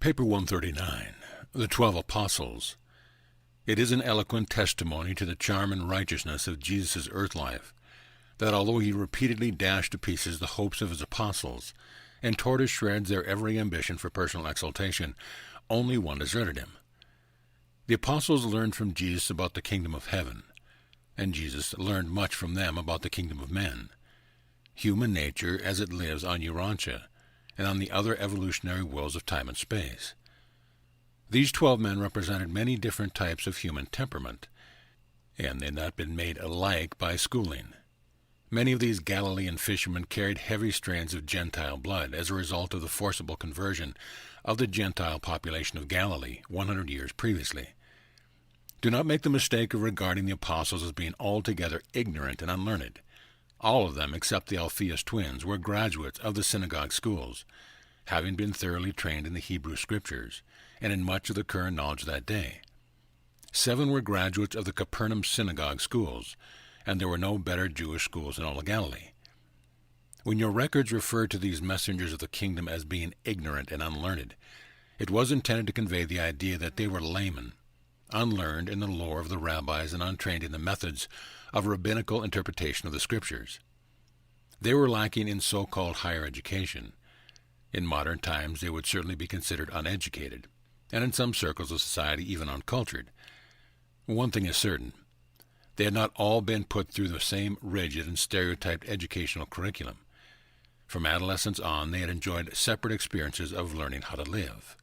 Paper 139, The 12 Apostles. It is an eloquent testimony to the charm and righteousness of Jesus' earth life, that although he repeatedly dashed to pieces the hopes of his apostles, and tore to shreds their every ambition for personal exaltation, only one deserted him. The apostles learned from Jesus about the kingdom of heaven, and Jesus learned much from them about the kingdom of men, human nature as it lives on Urantia, and on the other evolutionary worlds of time and space. These 12 men represented many different types of human temperament, and they had not been made alike by schooling. Many of these Galilean fishermen carried heavy strains of Gentile blood as a result of the forcible conversion of the Gentile population of Galilee 100 years previously. Do not make the mistake of regarding the apostles as being altogether ignorant and unlearned. All of them, except the Alphaeus twins, were graduates of the synagogue schools, having been thoroughly trained in the Hebrew Scriptures and in much of the current knowledge of that day. 7 were graduates of the Capernaum synagogue schools, and there were no better Jewish schools in all of Galilee. When your records refer to these messengers of the kingdom as being ignorant and unlearned, it was intended to convey the idea that they were laymen, unlearned in the lore of the rabbis and untrained in the methods of rabbinical interpretation of the Scriptures. They were lacking in so-called higher education. In modern times they would certainly be considered uneducated, and in some circles of society even uncultured. One thing is certain. They had not all been put through the same rigid and stereotyped educational curriculum. From adolescence on, they had enjoyed separate experiences of learning how to live.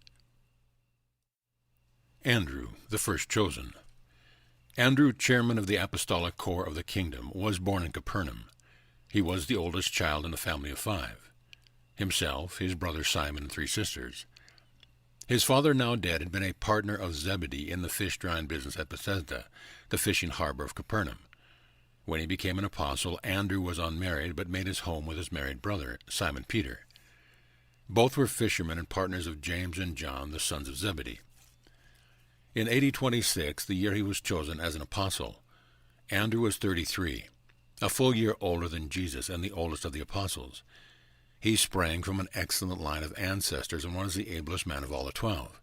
Andrew, the first chosen. Andrew, chairman of the apostolic corps of the kingdom, was born in Capernaum. He was the oldest child in a family of 5. Himself, his brother Simon, and 3 sisters. His father, now dead, had been a partner of Zebedee in the fish-drying business at Bethesda, the fishing harbor of Capernaum. When he became an apostle, Andrew was unmarried but made his home with his married brother, Simon Peter. Both were fishermen and partners of James and John, the sons of Zebedee. In AD 26, the year he was chosen as an apostle, Andrew was 33, a full year older than Jesus and the oldest of the apostles. He sprang from an excellent line of ancestors and was the ablest man of all the 12.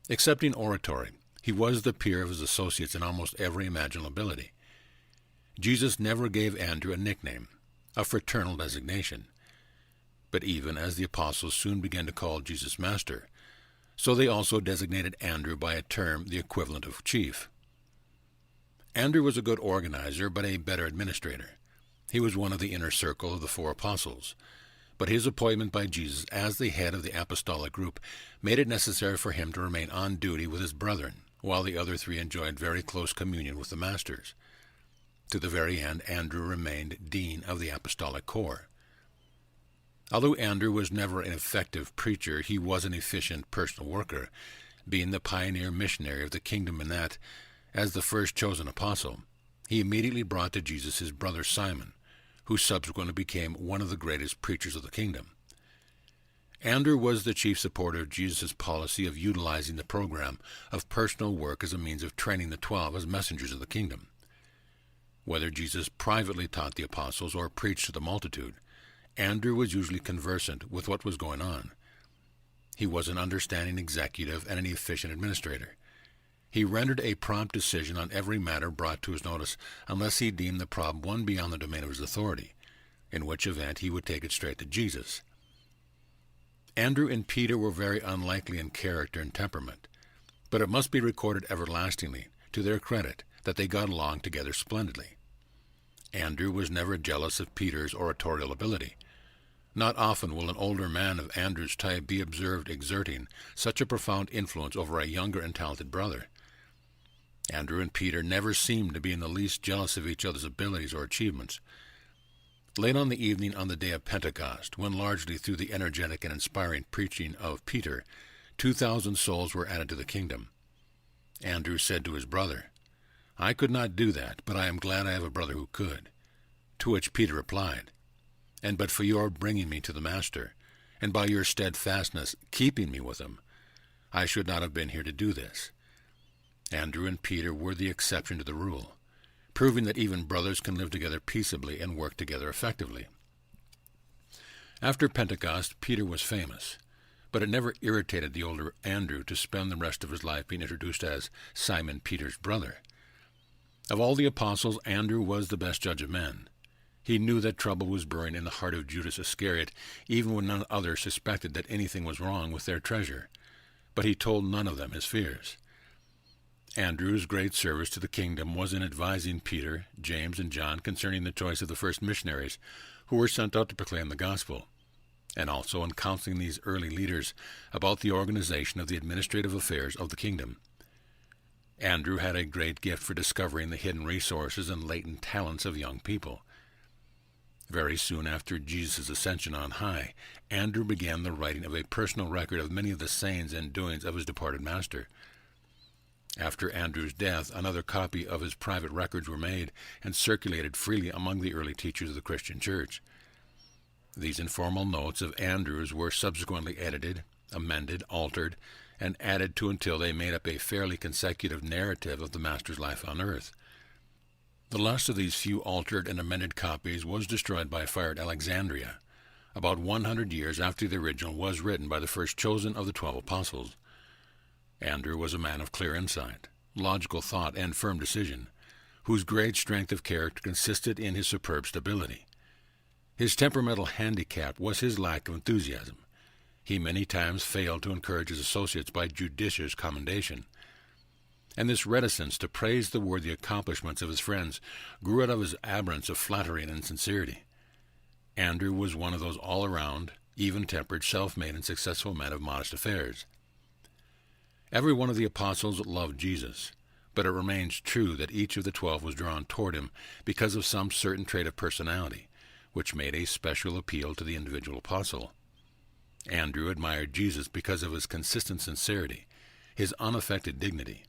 Excepting oratory, he was the peer of his associates in almost every imaginable ability. Jesus never gave Andrew a nickname, a fraternal designation. But even as the apostles soon began to call Jesus Master, so they also designated Andrew by a term the equivalent of chief. Andrew was a good organizer, but a better administrator. He was one of the inner circle of the 4 apostles, but his appointment by Jesus as the head of the apostolic group made it necessary for him to remain on duty with his brethren, while the other 3 enjoyed very close communion with the masters. To the very end, Andrew remained dean of the apostolic corps. Although Andrew was never an effective preacher, he was an efficient personal worker, being the pioneer missionary of the kingdom in that, as the first chosen apostle, he immediately brought to Jesus his brother Simon, who subsequently became one of the greatest preachers of the kingdom. Andrew was the chief supporter of Jesus' policy of utilizing the program of personal work as a means of training the 12 as messengers of the kingdom. Whether Jesus privately taught the apostles or preached to the multitude, Andrew was usually conversant with what was going on. He was an understanding executive and an efficient administrator. He rendered a prompt decision on every matter brought to his notice unless he deemed the problem one beyond the domain of his authority, in which event he would take it straight to Jesus. Andrew and Peter were very unlikely in character and temperament, but it must be recorded everlastingly, to their credit, that they got along together splendidly. Andrew was never jealous of Peter's oratorial ability. Not often will an older man of Andrew's type be observed exerting such a profound influence over a younger and talented brother. Andrew and Peter never seemed to be in the least jealous of each other's abilities or achievements. Late on the evening on the day of Pentecost, when largely through the energetic and inspiring preaching of Peter, 2,000 souls were added to the kingdom, Andrew said to his brother, "I could not do that, but I am glad I have a brother who could." To which Peter replied, "And but for your bringing me to the Master, and by your steadfastness keeping me with him, I should not have been here to do this." Andrew and Peter were the exception to the rule, proving that even brothers can live together peaceably and work together effectively. After Pentecost, Peter was famous, but it never irritated the older Andrew to spend the rest of his life being introduced as Simon Peter's brother. Of all the apostles, Andrew was the best judge of men. He knew that trouble was brewing in the heart of Judas Iscariot, even when none other suspected that anything was wrong with their treasure. But he told none of them his fears. Andrew's great service to the kingdom was in advising Peter, James, and John concerning the choice of the first missionaries who were sent out to proclaim the gospel, and also in counseling these early leaders about the organization of the administrative affairs of the kingdom. Andrew had a great gift for discovering the hidden resources and latent talents of young people. Very soon after Jesus' ascension on high, Andrew began the writing of a personal record of many of the sayings and doings of his departed master. After Andrew's death, another copy of his private records were made and circulated freely among the early teachers of the Christian Church. These informal notes of Andrew's were subsequently edited, amended, altered, and added to until they made up a fairly consecutive narrative of the Master's life on earth. The last of these few altered and amended copies was destroyed by fire at Alexandria, about 100 years after the original was written by the first chosen of the 12 apostles. Andrew was a man of clear insight, logical thought, and firm decision, whose great strength of character consisted in his superb stability. His temperamental handicap was his lack of enthusiasm. He many times failed to encourage his associates by judicious commendation, and this reticence to praise the worthy accomplishments of his friends grew out of his abhorrence of flattery and insincerity. Andrew was one of those all-around, even-tempered, self-made, and successful men of modest affairs. Every one of the apostles loved Jesus, but it remains true that each of the 12 was drawn toward him because of some certain trait of personality, which made a special appeal to the individual apostle. Andrew admired Jesus because of his consistent sincerity, his unaffected dignity.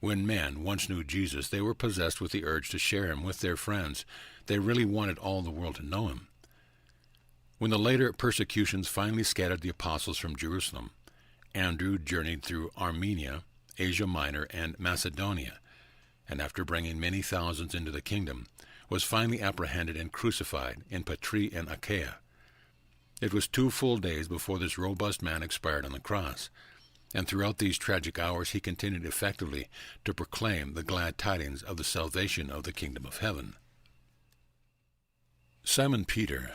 When men once knew Jesus, they were possessed with the urge to share him with their friends. They really wanted all the world to know him. When the later persecutions finally scattered the apostles from Jerusalem, Andrew journeyed through Armenia, Asia Minor, and Macedonia, and after bringing many thousands into the kingdom, was finally apprehended and crucified in Patri and Achaia. It was 2 full days before this robust man expired on the cross, and throughout these tragic hours he continued effectively to proclaim the glad tidings of the salvation of the kingdom of heaven. Simon Peter.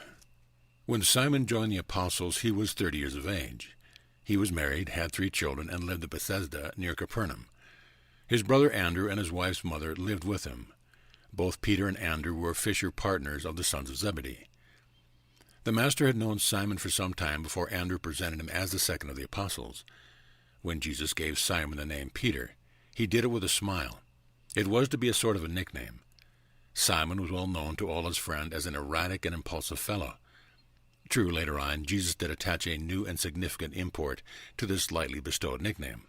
When Simon joined the apostles, he was 30 years of age. He was married, had 3 children, and lived at Bethesda near Capernaum. His brother Andrew and his wife's mother lived with him. Both Peter and Andrew were fisher partners of the sons of Zebedee. The Master had known Simon for some time before Andrew presented him as the second of the apostles. When Jesus gave Simon the name Peter, he did it with a smile. It was to be a sort of a nickname. Simon was well known to all his friends as an erratic and impulsive fellow. True, later on, Jesus did attach a new and significant import to this lightly bestowed nickname.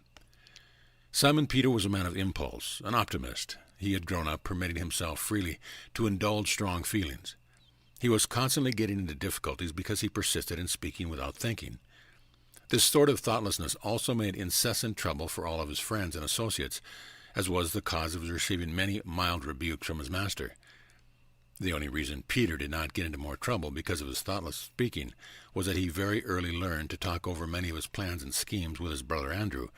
Simon Peter was a man of impulse, an optimist. He had grown up permitting himself freely to indulge strong feelings. He was constantly getting into difficulties because he persisted in speaking without thinking. This sort of thoughtlessness also made incessant trouble for all of his friends and associates, as was the cause of his receiving many mild rebukes from his master. The only reason Peter did not get into more trouble because of his thoughtless speaking was that he very early learned to talk over many of his plans and schemes with his brother Andrew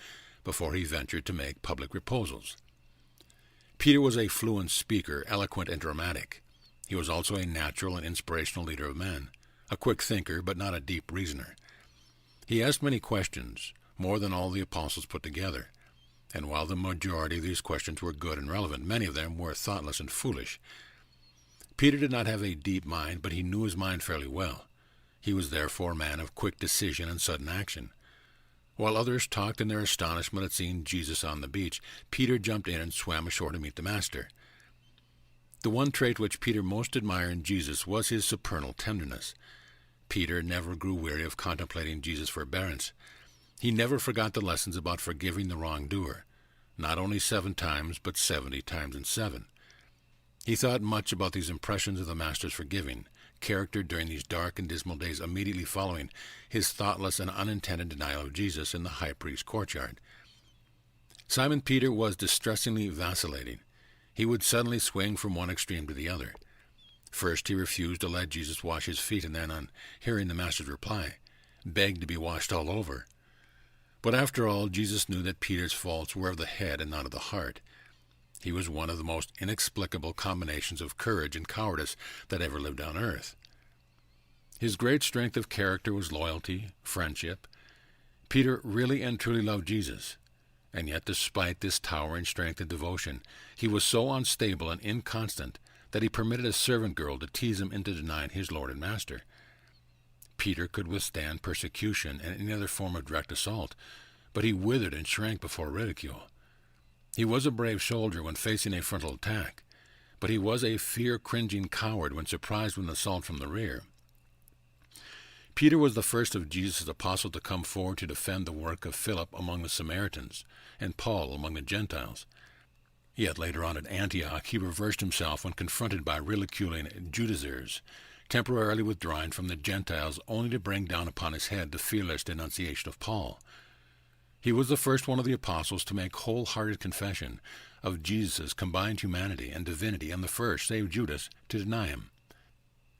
before he ventured to make public proposals. Peter was a fluent speaker, eloquent and dramatic. He was also a natural and inspirational leader of men, a quick thinker but not a deep reasoner. He asked many questions, more than all the apostles put together, and while the majority of these questions were good and relevant, many of them were thoughtless and foolish. Peter did not have a deep mind, but he knew his mind fairly well. He was therefore a man of quick decision and sudden action. While others talked in their astonishment at seeing Jesus on the beach, Peter jumped in and swam ashore to meet the Master. The one trait which Peter most admired in Jesus was his supernal tenderness. Peter never grew weary of contemplating Jesus' forbearance. He never forgot the lessons about forgiving the wrongdoer, not only 7 times, but 70 times and 7. He thought much about these impressions of the Master's forgiving character during these dark and dismal days immediately following his thoughtless and unintended denial of Jesus in the high priest's courtyard. Simon Peter was distressingly vacillating. He would suddenly swing from one extreme to the other. First he refused to let Jesus wash his feet, and then, on hearing the Master's reply, begged to be washed all over. But after all, Jesus knew that Peter's faults were of the head and not of the heart. He was one of the most inexplicable combinations of courage and cowardice that ever lived on earth. His great strength of character was loyalty, friendship. Peter really and truly loved Jesus, and yet despite this towering strength and devotion, he was so unstable and inconstant that he permitted a servant girl to tease him into denying his Lord and Master. Peter could withstand persecution and any other form of direct assault, but he withered and shrank before ridicule. He was a brave soldier when facing a frontal attack, but he was a fear-cringing coward when surprised with an assault from the rear. Peter was the first of Jesus' apostles to come forward to defend the work of Philip among the Samaritans and Paul among the Gentiles. Yet later on at Antioch, he reversed himself when confronted by ridiculing Judaizers, temporarily withdrawing from the Gentiles only to bring down upon his head the fearless denunciation of Paul. He was the first one of the apostles to make wholehearted confession of Jesus' combined humanity and divinity, and the first, save Judas, to deny him.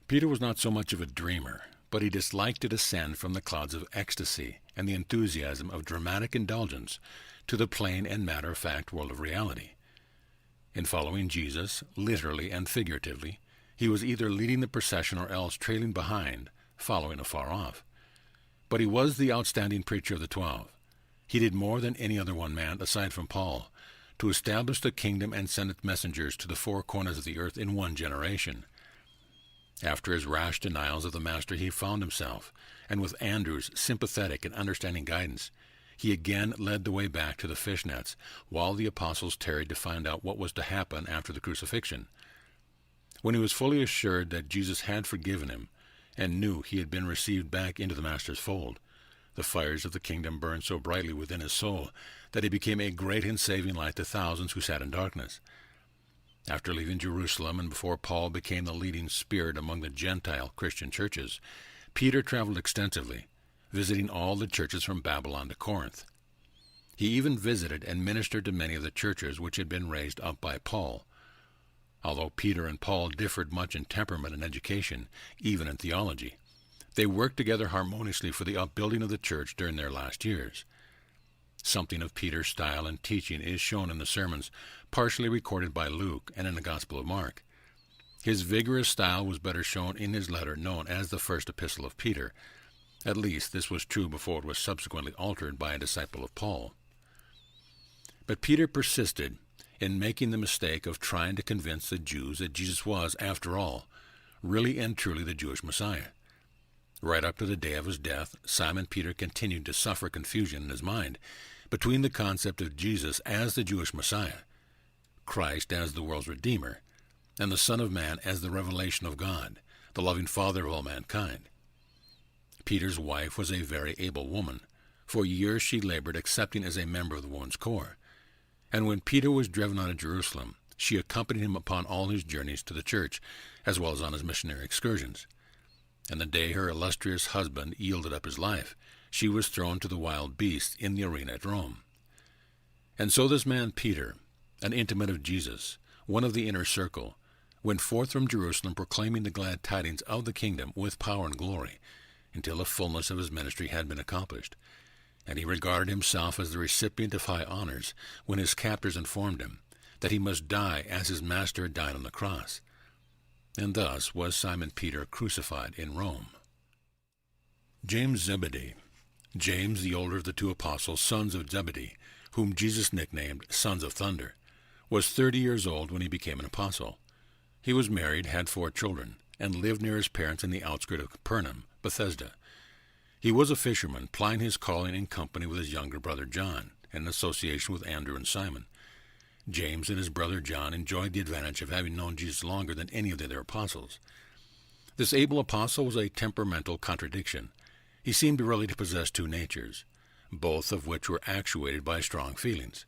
Peter was not so much of a dreamer, but he disliked to descend from the clouds of ecstasy and the enthusiasm of dramatic indulgence to the plain and matter-of-fact world of reality. In following Jesus, literally and figuratively, he was either leading the procession or else trailing behind, following afar off. But he was the outstanding preacher of the 12. He did more than any other one man, aside from Paul, to establish the kingdom and send its messengers to the four corners of the earth in one generation. After his rash denials of the Master, he found himself, and with Andrew's sympathetic and understanding guidance, he again led the way back to the fish nets, while the apostles tarried to find out what was to happen after the crucifixion. When he was fully assured that Jesus had forgiven him, and knew he had been received back into the Master's fold, the fires of the kingdom burned so brightly within his soul that he became a great and saving light to thousands who sat in darkness. After leaving Jerusalem and before Paul became the leading spirit among the Gentile Christian churches, Peter traveled extensively, visiting all the churches from Babylon to Corinth. He even visited and ministered to many of the churches which had been raised up by Paul. Although Peter and Paul differed much in temperament and education, even in theology, they worked together harmoniously for the upbuilding of the church during their last years. Something of Peter's style and teaching is shown in the sermons, partially recorded by Luke and in the Gospel of Mark. His vigorous style was better shown in his letter known as the First Epistle of Peter. At least this was true before it was subsequently altered by a disciple of Paul. But Peter persisted in making the mistake of trying to convince the Jews that Jesus was, after all, really and truly the Jewish Messiah. Right up to the day of his death, Simon Peter continued to suffer confusion in his mind between the concept of Jesus as the Jewish Messiah, Christ as the world's Redeemer, and the Son of Man as the revelation of God, the loving Father of all mankind. Peter's wife was a very able woman. For years she labored, accepting as a member of the woman's corps. And when Peter was driven out of Jerusalem, she accompanied him upon all his journeys to the church, as well as on his missionary excursions. And the day her illustrious husband yielded up his life, she was thrown to the wild beasts in the arena at Rome. And so this man Peter, an intimate of Jesus, one of the inner circle, went forth from Jerusalem proclaiming the glad tidings of the kingdom with power and glory, until the fullness of his ministry had been accomplished. And he regarded himself as the recipient of high honors when his captors informed him that he must die as his master had died on the cross. And thus was Simon Peter crucified in Rome. James Zebedee, James, the older of the two apostles, sons of Zebedee, whom Jesus nicknamed Sons of Thunder, was 30 years old when he became an apostle. He was married, had 4 children, and lived near his parents in the outskirts of Capernaum, Bethesda. He was a fisherman, plying his calling in company with his younger brother John, and in association with Andrew and Simon. James and his brother John enjoyed the advantage of having known Jesus longer than any of the other apostles. This able apostle was a temperamental contradiction. He seemed really to possess 2 natures, both of which were actuated by strong feelings.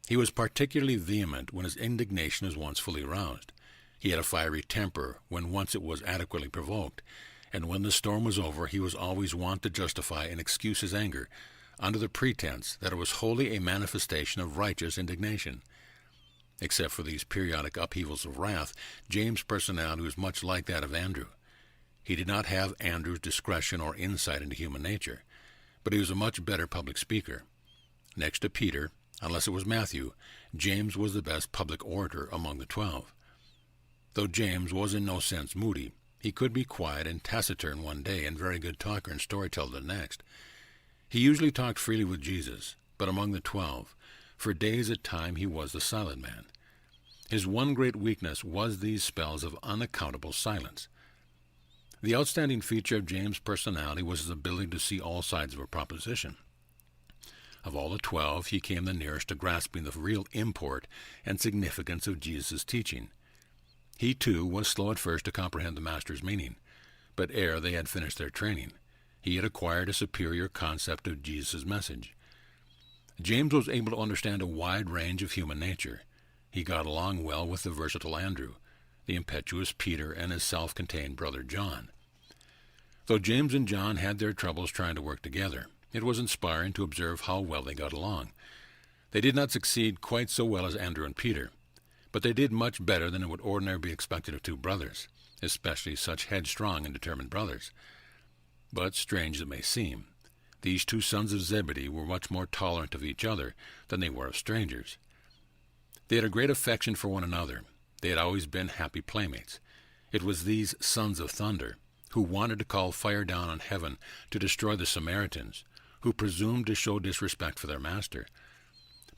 He was particularly vehement when his indignation was once fully aroused. He had a fiery temper when once it was adequately provoked, and when the storm was over he was always wont to justify and excuse his anger under the pretense that it was wholly a manifestation of righteous indignation. Except for these periodic upheavals of wrath, James' personality was much like that of Andrew. He did not have Andrew's discretion or insight into human nature, but he was a much better public speaker. Next to Peter, unless it was Matthew, James was the best public orator among the 12. Though James was in no sense moody, he could be quiet and taciturn one day and very good talker and storyteller the next. He usually talked freely with Jesus, but among the 12, for days at a time he was the silent man. His one great weakness was these spells of unaccountable silence. The outstanding feature of James' personality was his ability to see all sides of a proposition. Of all the 12, he came the nearest to grasping the real import and significance of Jesus' teaching. He, too, was slow at first to comprehend the Master's meaning, but ere they had finished their training, he had acquired a superior concept of Jesus' message. James was able to understand a wide range of human nature. He got along well with the versatile Andrew, the impetuous Peter, and his self-contained brother John. Though James and John had their troubles trying to work together, it was inspiring to observe how well they got along. They did not succeed quite so well as Andrew and Peter, but they did much better than it would ordinarily be expected of two brothers, especially such headstrong and determined brothers. But, strange as it may seem, these two sons of Zebedee were much more tolerant of each other than they were of strangers. They had a great affection for one another. They had always been happy playmates. It was these sons of thunder who wanted to call fire down on heaven to destroy the Samaritans, who presumed to show disrespect for their master.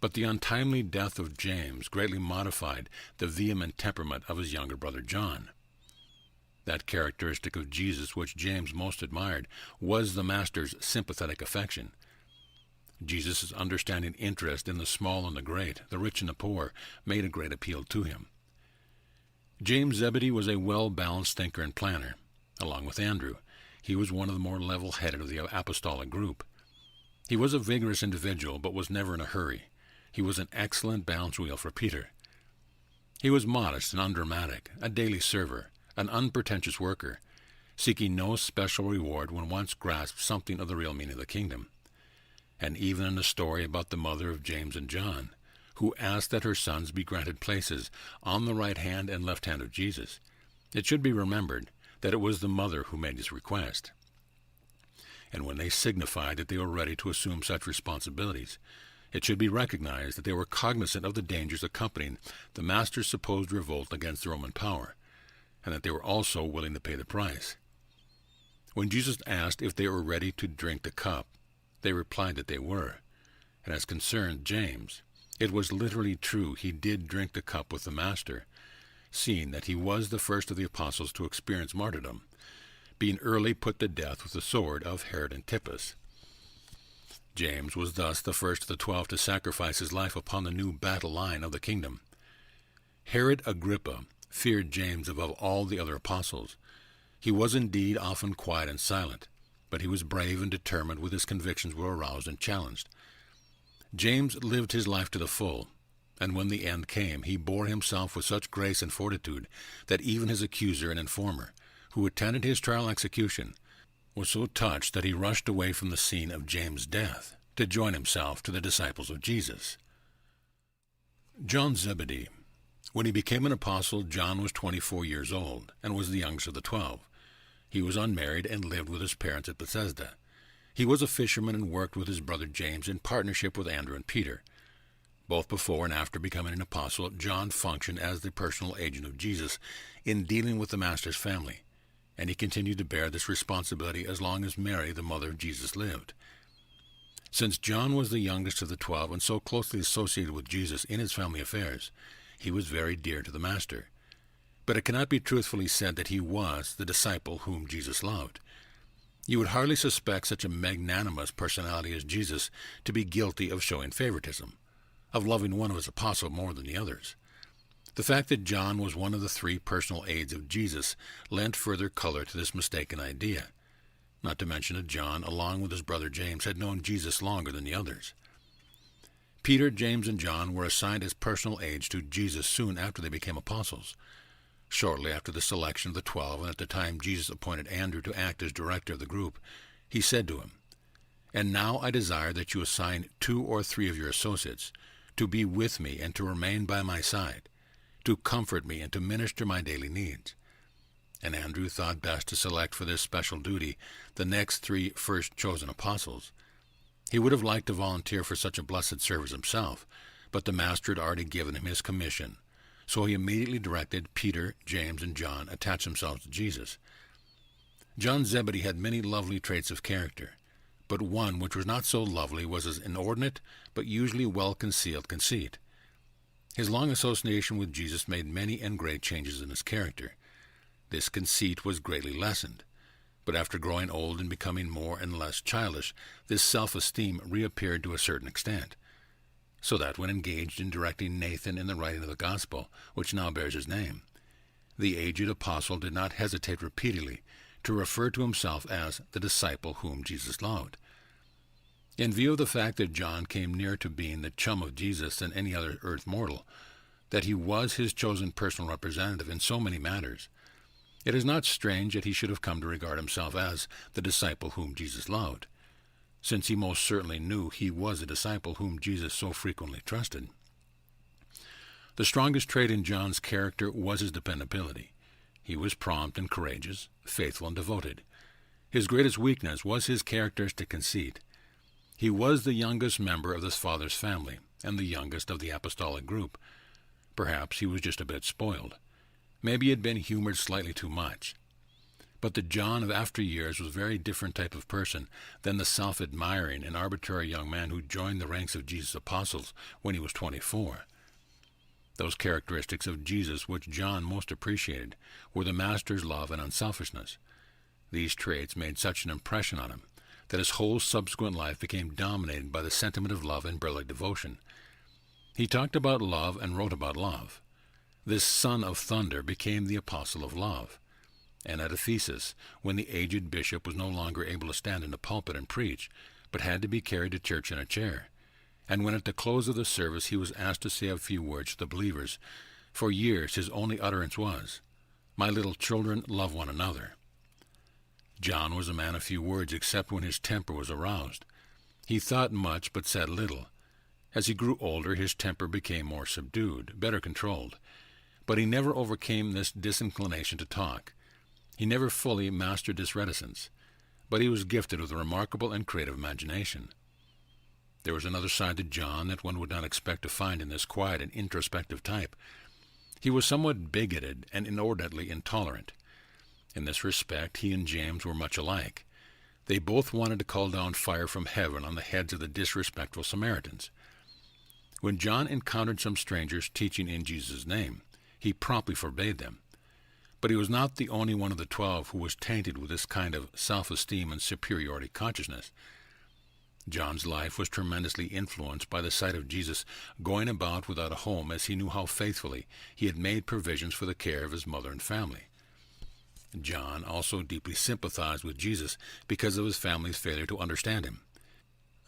But the untimely death of James greatly modified the vehement temperament of his younger brother John. That characteristic of Jesus which James most admired was the Master's sympathetic affection. Jesus' understanding interest in the small and the great, the rich and the poor, made a great appeal to him. James Zebedee was a well-balanced thinker and planner. Along with Andrew, he was one of the more level-headed of the apostolic group. He was a vigorous individual, but was never in a hurry. He was an excellent balance wheel for Peter. He was modest and undramatic, a daily server, an unpretentious worker, seeking no special reward when once grasped something of the real meaning of the kingdom. And even in the story about the mother of James and John, who asked that her sons be granted places on the right hand and left hand of Jesus, it should be remembered that it was the mother who made this request. And when they signified that they were ready to assume such responsibilities, it should be recognized that they were cognizant of the dangers accompanying the Master's supposed revolt against the Roman power, and that they were also willing to pay the price. When Jesus asked if they were ready to drink the cup, they replied that they were, and as concerned James, it was literally true he did drink the cup with the Master, seeing that he was the first of the apostles to experience martyrdom, being early put to death with the sword of Herod Antipas. James was thus the first of the 12 to sacrifice his life upon the new battle line of the kingdom. Herod Agrippa feared James above all the other apostles. He was indeed often quiet and silent, but he was brave and determined when his convictions were aroused and challenged. James lived his life to the full, and when the end came, he bore himself with such grace and fortitude that even his accuser and informer, who attended his trial execution, was so touched that he rushed away from the scene of James' death to join himself to the disciples of Jesus. John Zebedee. When he became an apostle, John was 24 years old and was the youngest of the 12. He was unmarried and lived with his parents at Bethesda. He was a fisherman and worked with his brother James in partnership with Andrew and Peter. Both before and after becoming an apostle, John functioned as the personal agent of Jesus in dealing with the Master's family, and he continued to bear this responsibility as long as Mary, the mother of Jesus, lived. Since John was the youngest of the 12 and so closely associated with Jesus in his family affairs, he was very dear to the Master. But it cannot be truthfully said that he was the disciple whom Jesus loved. You would hardly suspect such a magnanimous personality as Jesus to be guilty of showing favoritism, of loving one of his apostles more than the others. The fact that John was one of the 3 personal aides of Jesus lent further color to this mistaken idea, not to mention that John, along with his brother James, had known Jesus longer than the others. Peter, James, and John were assigned as personal aides to Jesus soon after they became apostles. Shortly after the selection of the 12, and at the time Jesus appointed Andrew to act as director of the group, he said to him, "And now I desire that you assign 2 or 3 of your associates to be with me and to remain by my side, to comfort me and to minister my daily needs. and Andrew thought best to select for this special duty the next 3 first chosen apostles. He would have liked to volunteer for such a blessed service himself, but the Master had already given him his commission, so he immediately directed Peter, James, and John attach themselves to Jesus. John Zebedee had many lovely traits of character, but one which was not so lovely was his inordinate but usually well-concealed conceit. His long association with Jesus made many and great changes in his character. This conceit was greatly lessened, but after growing old and becoming more and less childish, this self-esteem reappeared to a certain extent, so that when engaged in directing Nathan in the writing of the Gospel, which now bears his name, the aged apostle did not hesitate repeatedly to refer to himself as the disciple whom Jesus loved. In view of the fact that John came nearer to being the chum of Jesus than any other earth mortal, that he was his chosen personal representative in so many matters, it is not strange that he should have come to regard himself as the disciple whom Jesus loved, since he most certainly knew he was a disciple whom Jesus so frequently trusted. The strongest trait in John's character was his dependability. He was prompt and courageous, faithful and devoted. His greatest weakness was his characteristic conceit. He was the youngest member of his father's family, and the youngest of the apostolic group. Perhaps he was just a bit spoiled. Maybe he had been humored slightly too much. But the John of after years was a very different type of person than the self-admiring and arbitrary young man who joined the ranks of Jesus' apostles when he was 24. Those characteristics of Jesus which John most appreciated were the Master's love and unselfishness. These traits made such an impression on him that his whole subsequent life became dominated by the sentiment of love and brotherly devotion. He talked about love and wrote about love. This son of thunder became the apostle of love. And at Ephesus, when the aged bishop was no longer able to stand in the pulpit and preach, but had to be carried to church in a chair, and when at the close of the service he was asked to say a few words to the believers, for years his only utterance was, "My little children, love one another." John was a man of few words except when his temper was aroused. He thought much but said little. As he grew older, his temper became more subdued, better controlled. But he never overcame this disinclination to talk. He never fully mastered this reticence, but he was gifted with a remarkable and creative imagination. There was another side to John that one would not expect to find in this quiet and introspective type. He was somewhat bigoted and inordinately intolerant. In this respect, he and James were much alike. They both wanted to call down fire from heaven on the heads of the disrespectful Samaritans. When John encountered some strangers teaching in Jesus' name, he promptly forbade them. But he was not the only one of the 12 who was tainted with this kind of self-esteem and superiority consciousness. John's life was tremendously influenced by the sight of Jesus going about without a home, as he knew how faithfully he had made provisions for the care of his mother and family. John also deeply sympathized with Jesus because of his family's failure to understand him,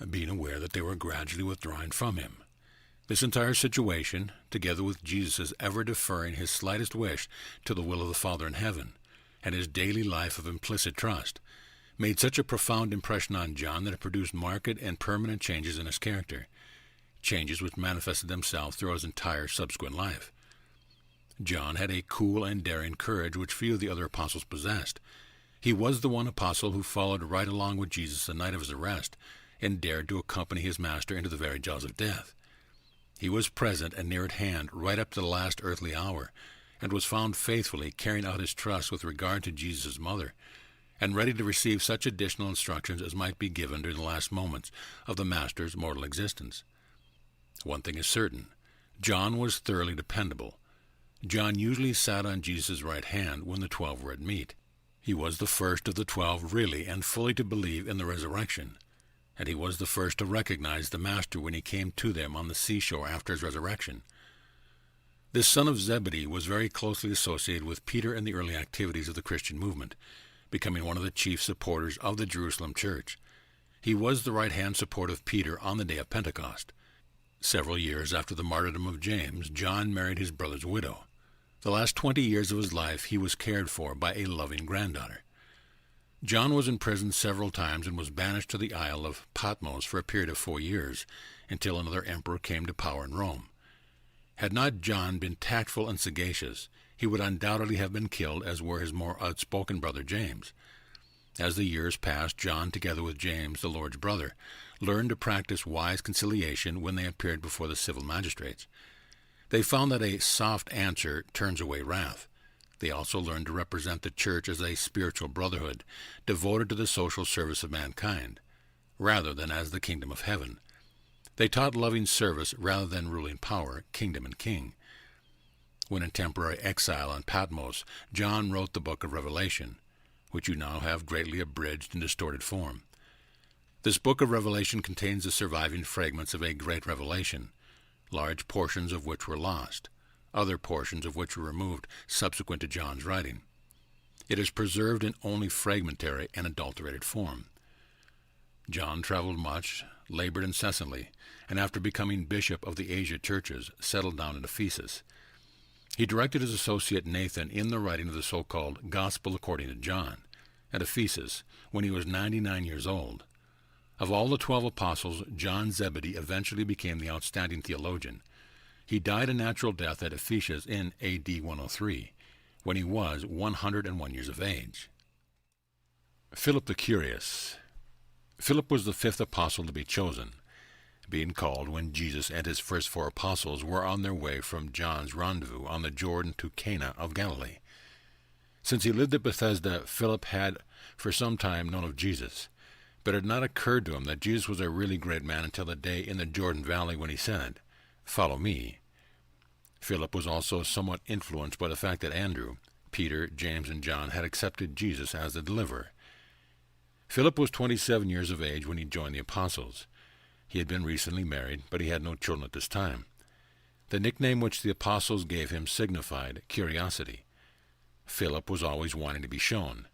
being aware that they were gradually withdrawing from him. This entire situation, together with Jesus' ever deferring his slightest wish to the will of the Father in heaven, and his daily life of implicit trust, made such a profound impression on John that it produced marked and permanent changes in his character, changes which manifested themselves throughout his entire subsequent life. John had a cool and daring courage which few of the other apostles possessed. He was the one apostle who followed right along with Jesus the night of his arrest and dared to accompany his master into the very jaws of death. He was present and near at hand right up to the last earthly hour, and was found faithfully carrying out his trust with regard to Jesus' mother, and ready to receive such additional instructions as might be given during the last moments of the Master's mortal existence. One thing is certain, John was thoroughly dependable. John usually sat on Jesus' right hand when the 12 were at meat. He was the first of the 12 really and fully to believe in the resurrection, and he was the first to recognize the Master when he came to them on the seashore after his resurrection. This son of Zebedee was very closely associated with Peter in the early activities of the Christian movement, becoming one of the chief supporters of the Jerusalem church. He was the right-hand support of Peter on the day of Pentecost. Several years after the martyrdom of James, John married his brother's widow. The last 20 years of his life he was cared for by a loving granddaughter. John was in prison several times and was banished to the Isle of Patmos for a period of 4 years, until another emperor came to power in Rome. Had not John been tactful and sagacious, he would undoubtedly have been killed, as were his more outspoken brother James. As the years passed, John, together with James, the Lord's brother, learned to practice wise conciliation when they appeared before the civil magistrates. They found that a soft answer turns away wrath. They also learned to represent the church as a spiritual brotherhood, devoted to the social service of mankind, rather than as the kingdom of heaven. They taught loving service rather than ruling power, kingdom and king. When in temporary exile on Patmos, John wrote the book of Revelation, which you now have greatly abridged and distorted form. This book of Revelation contains the surviving fragments of a great revelation, large portions of which were lost, other portions of which were removed subsequent to John's writing. It is preserved in only fragmentary and adulterated form. John traveled much, labored incessantly, and after becoming bishop of the Asia churches, settled down in Ephesus. He directed his associate Nathan in the writing of the so-called Gospel according to John, at Ephesus, when he was 99 years old. Of all the 12 apostles, John Zebedee eventually became the outstanding theologian. He died a natural death at Ephesus in A.D. 103, when he was 101 years of age. Philip the Curious. Philip was the fifth apostle to be chosen, being called when Jesus and his first 4 apostles were on their way from John's rendezvous on the Jordan to Cana of Galilee. Since he lived at Bethesda, Philip had for some time known of Jesus, but it had not occurred to him that Jesus was a really great man until the day in the Jordan Valley when he said, "Follow me." Philip was also somewhat influenced by the fact that Andrew, Peter, James, and John had accepted Jesus as the deliverer. Philip was 27 years of age when he joined the apostles. He had been recently married, but he had no children at this time. The nickname which the apostles gave him signified curiosity. Philip was always wanting to be shown.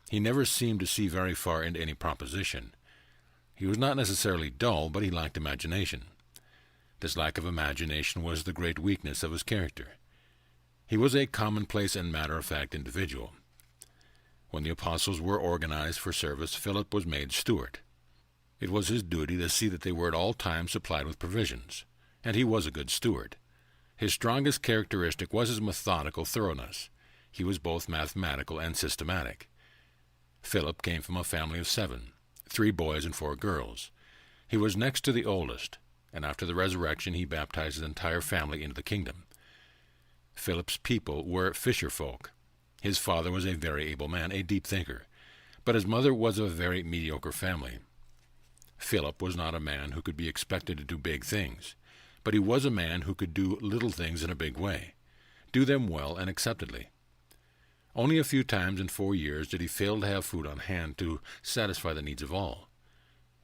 He never seemed to see very far into any proposition. He was not necessarily dull, but he lacked imagination. This lack of imagination was the great weakness of his character. He was a commonplace and matter-of-fact individual. When the apostles were organized for service, Philip was made steward. It was his duty to see that they were at all times supplied with provisions, and he was a good steward. His strongest characteristic was his methodical thoroughness. He was both mathematical and systematic. Philip came from a family of 7, 3 boys and 4 girls. He was next to the oldest, and after the resurrection he baptized his entire family into the kingdom. Philip's people were fisher folk. His father was a very able man, a deep thinker, but his mother was of a very mediocre family. Philip was not a man who could be expected to do big things, but he was a man who could do little things in a big way, do them well and acceptedly. Only a few times in 4 years did he fail to have food on hand to satisfy the needs of all.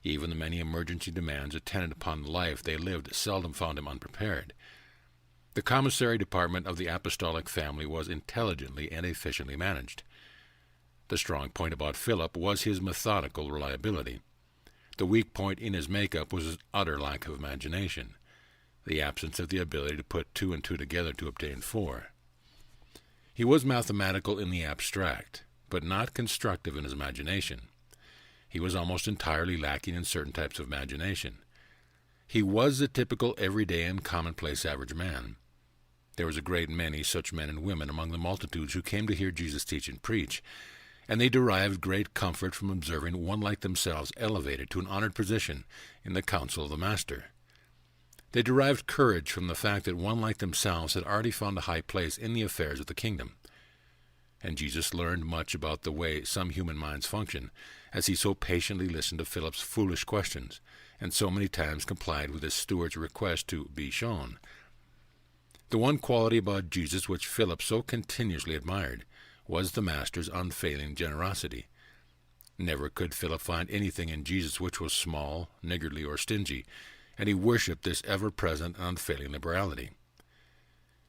Even the many emergency demands attendant upon the life they lived seldom found him unprepared. The commissary department of the apostolic family was intelligently and efficiently managed. The strong point about Philip was his methodical reliability. The weak point in his makeup was his utter lack of imagination, the absence of the ability to put 2 and 2 together to obtain 4. He was mathematical in the abstract, but not constructive in his imagination. He was almost entirely lacking in certain types of imagination. He was the typical everyday and commonplace average man. There was a great many such men and women among the multitudes who came to hear Jesus teach and preach, and they derived great comfort from observing one like themselves elevated to an honored position in the council of the Master. They derived courage from the fact that one like themselves had already found a high place in the affairs of the kingdom. And Jesus learned much about the way some human minds function, as he so patiently listened to Philip's foolish questions, and so many times complied with his steward's request to be shown. The one quality about Jesus which Philip so continuously admired was the Master's unfailing generosity. Never could Philip find anything in Jesus which was small, niggardly, or stingy, and he worshipped this ever-present and unfailing liberality.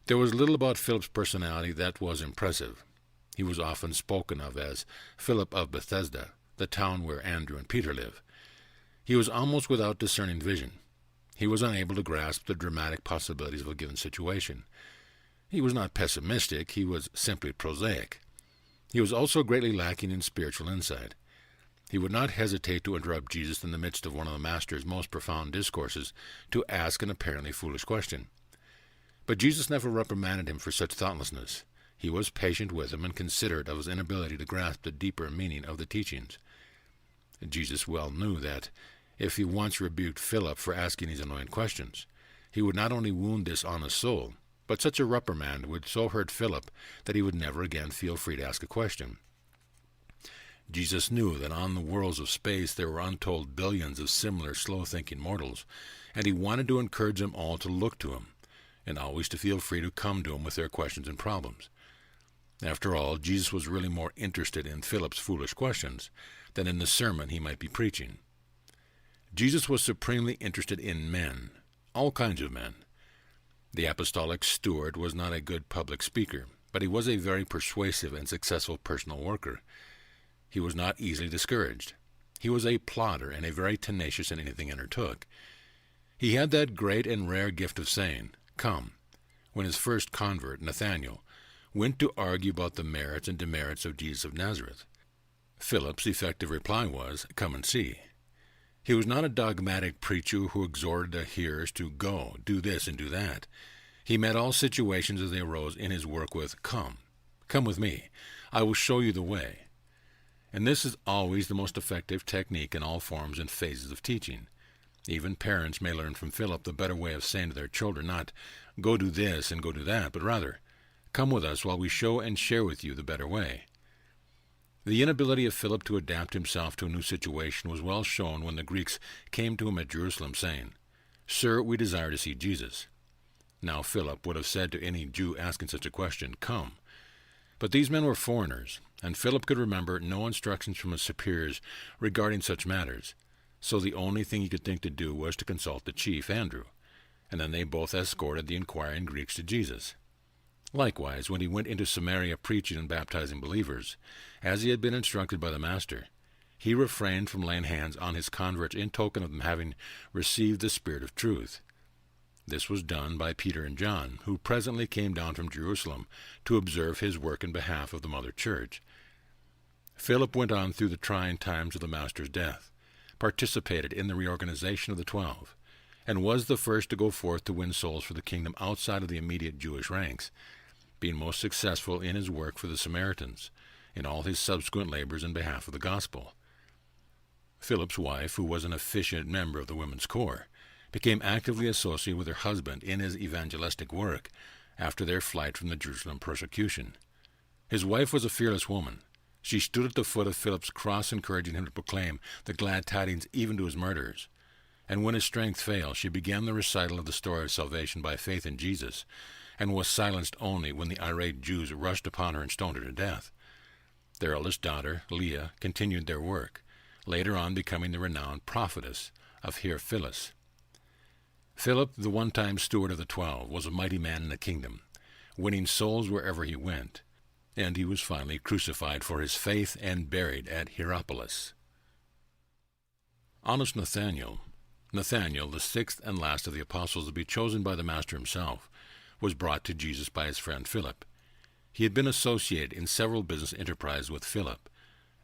There was little about Philip's personality that was impressive. He was often spoken of as Philip of Bethesda, the town where Andrew and Peter live. He was almost without discerning vision. He was unable to grasp the dramatic possibilities of a given situation. He was not pessimistic, he was simply prosaic. He was also greatly lacking in spiritual insight. He would not hesitate to interrupt Jesus in the midst of one of the Master's most profound discourses to ask an apparently foolish question. But Jesus never reprimanded him for such thoughtlessness. He was patient with him and considerate of his inability to grasp the deeper meaning of the teachings. Jesus well knew that if he once rebuked Philip for asking these annoying questions, he would not only wound this honest soul, but such a reprimand would so hurt Philip that he would never again feel free to ask a question. Jesus knew that on the worlds of space there were untold billions of similar slow-thinking mortals, and he wanted to encourage them all to look to him, and always to feel free to come to him with their questions and problems. After all, Jesus was really more interested in Philip's foolish questions than in the sermon he might be preaching. Jesus was supremely interested in men, all kinds of men. The apostolic steward was not a good public speaker, but he was a very persuasive and successful personal worker. He was not easily discouraged. He was a plodder and a very tenacious in anything he undertook. He had that great and rare gift of saying, "Come," when his first convert, Nathanael, went to argue about the merits and demerits of Jesus of Nazareth. Philip's effective reply was, "Come and see." He was not a dogmatic preacher who exhorted the hearers to go, do this and do that. He met all situations as they arose in his work with, "Come with me. I will show you the way." And this is always the most effective technique in all forms and phases of teaching. Even parents may learn from Philip the better way of saying to their children, not, "Go do this and go do that," but rather, "Come with us while we show and share with you the better way." The inability of Philip to adapt himself to a new situation was well shown when the Greeks came to him at Jerusalem, saying, "Sir, we desire to see Jesus." Now Philip would have said to any Jew asking such a question, "Come." But these men were foreigners, and Philip could remember no instructions from his superiors regarding such matters, so the only thing he could think to do was to consult the chief, Andrew, and then they both escorted the inquiring Greeks to Jesus. Likewise, when he went into Samaria preaching and baptizing believers, as he had been instructed by the Master, he refrained from laying hands on his converts in token of them having received the Spirit of truth. This was done by Peter and John, who presently came down from Jerusalem to observe his work in behalf of the Mother Church. Philip went on through the trying times of the Master's death, participated in the reorganization of the 12, and was the first to go forth to win souls for the kingdom outside of the immediate Jewish ranks, being most successful in his work for the Samaritans, in all his subsequent labors in behalf of the gospel. Philip's wife, who was an efficient member of the women's corps, became actively associated with her husband in his evangelistic work after their flight from the Jerusalem persecution. His wife was a fearless woman. She stood at the foot of Philip's cross, encouraging him to proclaim the glad tidings even to his murderers. And when his strength failed, she began the recital of the story of salvation by faith in Jesus, and was silenced only when the irate Jews rushed upon her and stoned her to death. Their eldest daughter, Leah, continued their work, later on becoming the renowned prophetess of Hierapolis. Philip, the one-time steward of the 12, was a mighty man in the kingdom, winning souls wherever he went, and he was finally crucified for his faith and buried at Hierapolis. Honest Nathanael, the sixth and last of the apostles to be chosen by the Master himself, was brought to Jesus by his friend Philip. He had been associated in several business enterprises with Philip,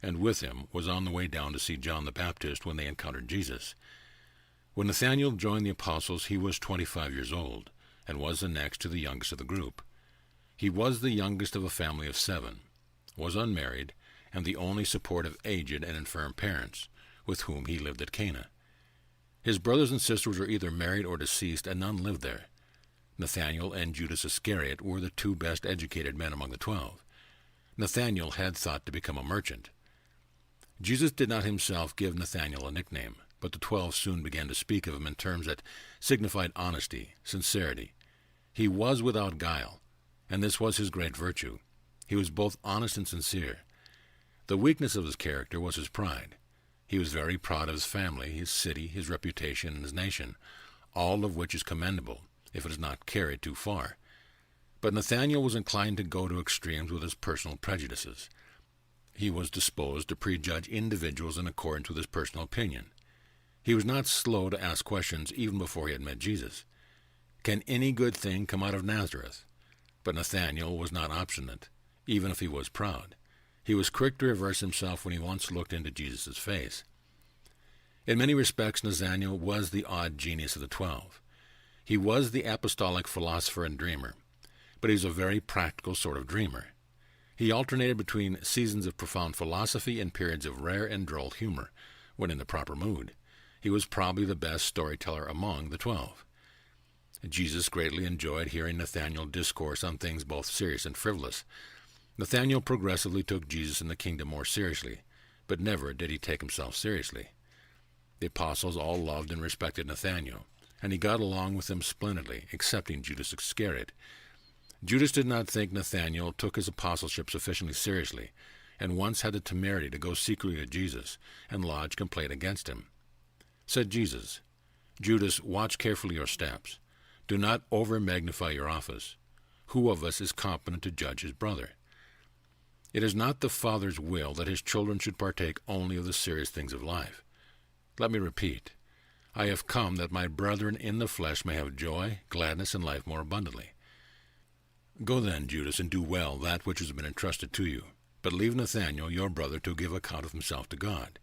and with him was on the way down to see John the Baptist when they encountered Jesus. When Nathanael joined the apostles, he was 25 years old, and was the next to the youngest of the group. He was the youngest of a family of 7, was unmarried, and the only support of aged and infirm parents, with whom he lived at Cana. His brothers and sisters were either married or deceased, and none lived there. Nathanael and Judas Iscariot were the 2 best educated men among the 12. Nathanael had thought to become a merchant. Jesus did not himself give Nathanael a nickname, but the 12 soon began to speak of him in terms that signified honesty, sincerity. He was without guile, and this was his great virtue. He was both honest and sincere. The weakness of his character was his pride. He was very proud of his family, his city, his reputation, and his nation, all of which is commendable, if it is not carried too far. But Nathanael was inclined to go to extremes with his personal prejudices. He was disposed to prejudge individuals in accordance with his personal opinion. He was not slow to ask questions even before he had met Jesus. Can any good thing come out of Nazareth? But Nathanael was not obstinate, even if he was proud. He was quick to reverse himself when he once looked into Jesus' face. In many respects, Nathanael was the odd genius of the 12. He was the apostolic philosopher and dreamer, but he's a very practical sort of dreamer. He alternated between seasons of profound philosophy and periods of rare and droll humor, when in the proper mood. He was probably the best storyteller among the 12. Jesus greatly enjoyed hearing Nathanael discourse on things both serious and frivolous. Nathanael progressively took Jesus and the kingdom more seriously, but never did he take himself seriously. The apostles all loved and respected Nathanael, and he got along with them splendidly, excepting Judas Iscariot. Judas did not think Nathanael took his apostleship sufficiently seriously, and once had the temerity to go secretly to Jesus and lodge complaint against him. Said Jesus, "Judas, watch carefully your steps. Do not over-magnify your office. Who of us is competent to judge his brother? It is not the Father's will that his children should partake only of the serious things of life. Let me repeat, I have come that my brethren in the flesh may have joy, gladness, and life more abundantly. Go then, Judas, and do well that which has been entrusted to you, but leave Nathanael, your brother, to give account of himself to God."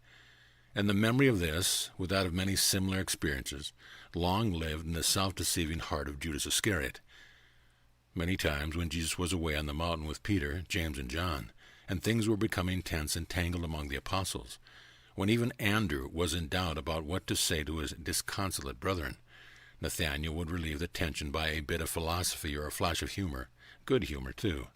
And the memory of this, with that of many similar experiences, long lived in the self-deceiving heart of Judas Iscariot. Many times when Jesus was away on the mountain with Peter, James, and John, and things were becoming tense and tangled among the apostles, when even Andrew was in doubt about what to say to his disconsolate brethren, Nathanael would relieve the tension by a bit of philosophy or a flash of humor, good humor too.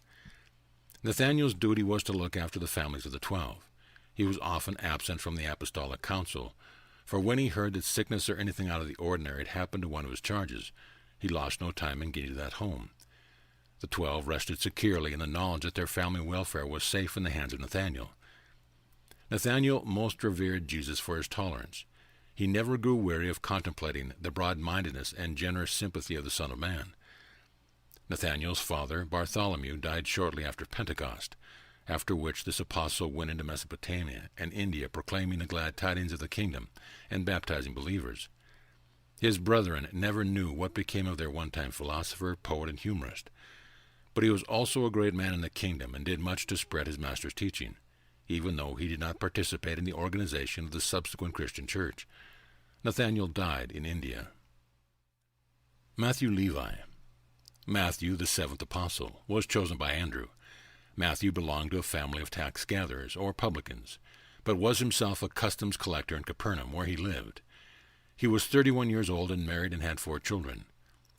Nathanael's duty was to look after the families of the 12. He was often absent from the apostolic council, for when he heard that sickness or anything out of the ordinary had happened to one of his charges, he lost no time in getting to that home. The 12 rested securely in the knowledge that their family welfare was safe in the hands of Nathanael. Nathanael most revered Jesus for his tolerance. He never grew weary of contemplating the broad-mindedness and generous sympathy of the Son of Man. Nathanael's father, Bartholomew, died shortly after Pentecost, after which this apostle went into Mesopotamia and India proclaiming the glad tidings of the kingdom and baptizing believers. His brethren never knew what became of their one-time philosopher, poet, and humorist. But he was also a great man in the kingdom and did much to spread his master's teaching, even though he did not participate in the organization of the subsequent Christian church. Nathanael died in India. Matthew Levi. Matthew, the seventh apostle, was chosen by Andrew. Matthew belonged to a family of tax gatherers, or publicans, but was himself a customs collector in Capernaum, where he lived. He was 31 years old and married and had 4 children.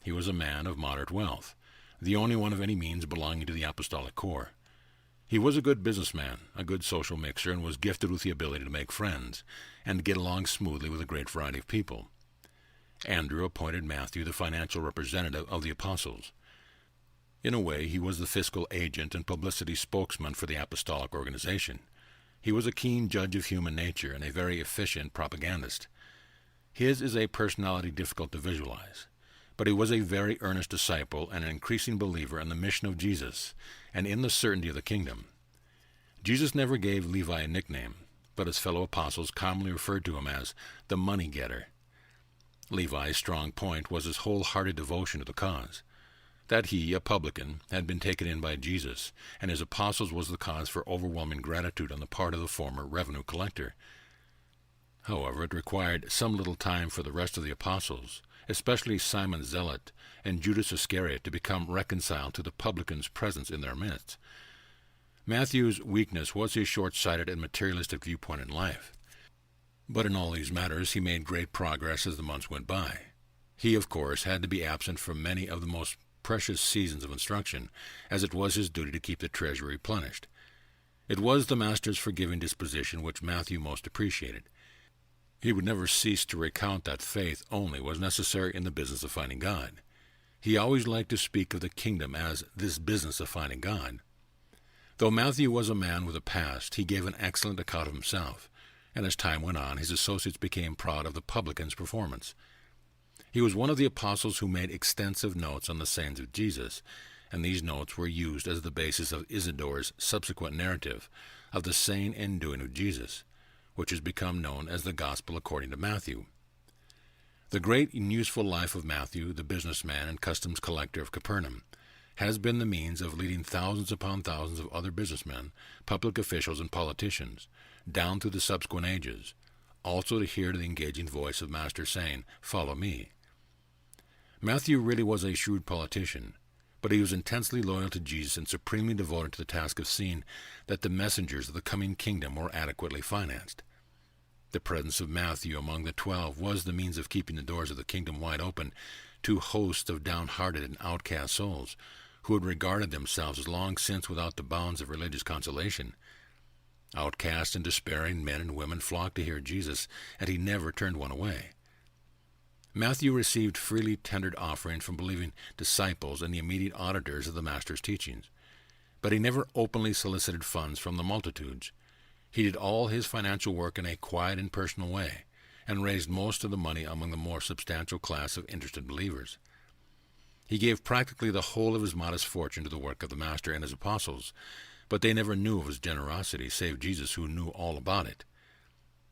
He was a man of moderate wealth, the only one of any means belonging to the apostolic corps. He was a good businessman, a good social mixer, and was gifted with the ability to make friends and get along smoothly with a great variety of people. Andrew appointed Matthew the financial representative of the apostles. In a way, he was the fiscal agent and publicity spokesman for the apostolic organization. He was a keen judge of human nature and a very efficient propagandist. His is a personality difficult to visualize, but he was a very earnest disciple and an increasing believer in the mission of Jesus and in the certainty of the kingdom. Jesus never gave Levi a nickname, but his fellow apostles commonly referred to him as the money-getter. Levi's strong point was his wholehearted devotion to the cause. That he, a publican, had been taken in by Jesus, and his apostles was the cause for overwhelming gratitude on the part of the former revenue collector. However, it required some little time for the rest of the apostles, especially Simon Zealot and Judas Iscariot, to become reconciled to the publican's presence in their midst. Matthew's weakness was his short-sighted and materialistic viewpoint in life. But in all these matters he made great progress as the months went by. He, of course, had to be absent from many of the most precious seasons of instruction, as it was his duty to keep the treasury replenished. It was the master's forgiving disposition which Matthew most appreciated. He would never cease to recount that faith only was necessary in the business of finding God. He always liked to speak of the kingdom as this business of finding God. Though Matthew was a man with a past, he gave an excellent account of himself, and as time went on, his associates became proud of the publican's performance. He was one of the apostles who made extensive notes on the sayings of Jesus, and these notes were used as the basis of Isidore's subsequent narrative of the saying and doing of Jesus, which has become known as the Gospel according to Matthew. The great and useful life of Matthew, the businessman and customs collector of Capernaum, has been the means of leading thousands upon thousands of other businessmen, public officials, and politicians, down through the subsequent ages, also to hear the engaging voice of Master saying, "Follow me." Matthew really was a shrewd politician, But he was intensely loyal to Jesus and supremely devoted to the task of seeing that the messengers of the coming kingdom were adequately financed. The presence of Matthew among the 12 was the means of keeping the doors of the kingdom wide open to hosts of downhearted and outcast souls who had regarded themselves as long since without the bounds of religious consolation. Outcast and despairing men and women flocked to hear Jesus, and he never turned one away. Matthew received freely tendered offerings from believing disciples and the immediate auditors of the Master's teachings, but he never openly solicited funds from the multitudes. He did all his financial work in a quiet and personal way, and raised most of the money among the more substantial class of interested believers. He gave practically the whole of his modest fortune to the work of the Master and his apostles, but they never knew of his generosity, save Jesus, who knew all about it.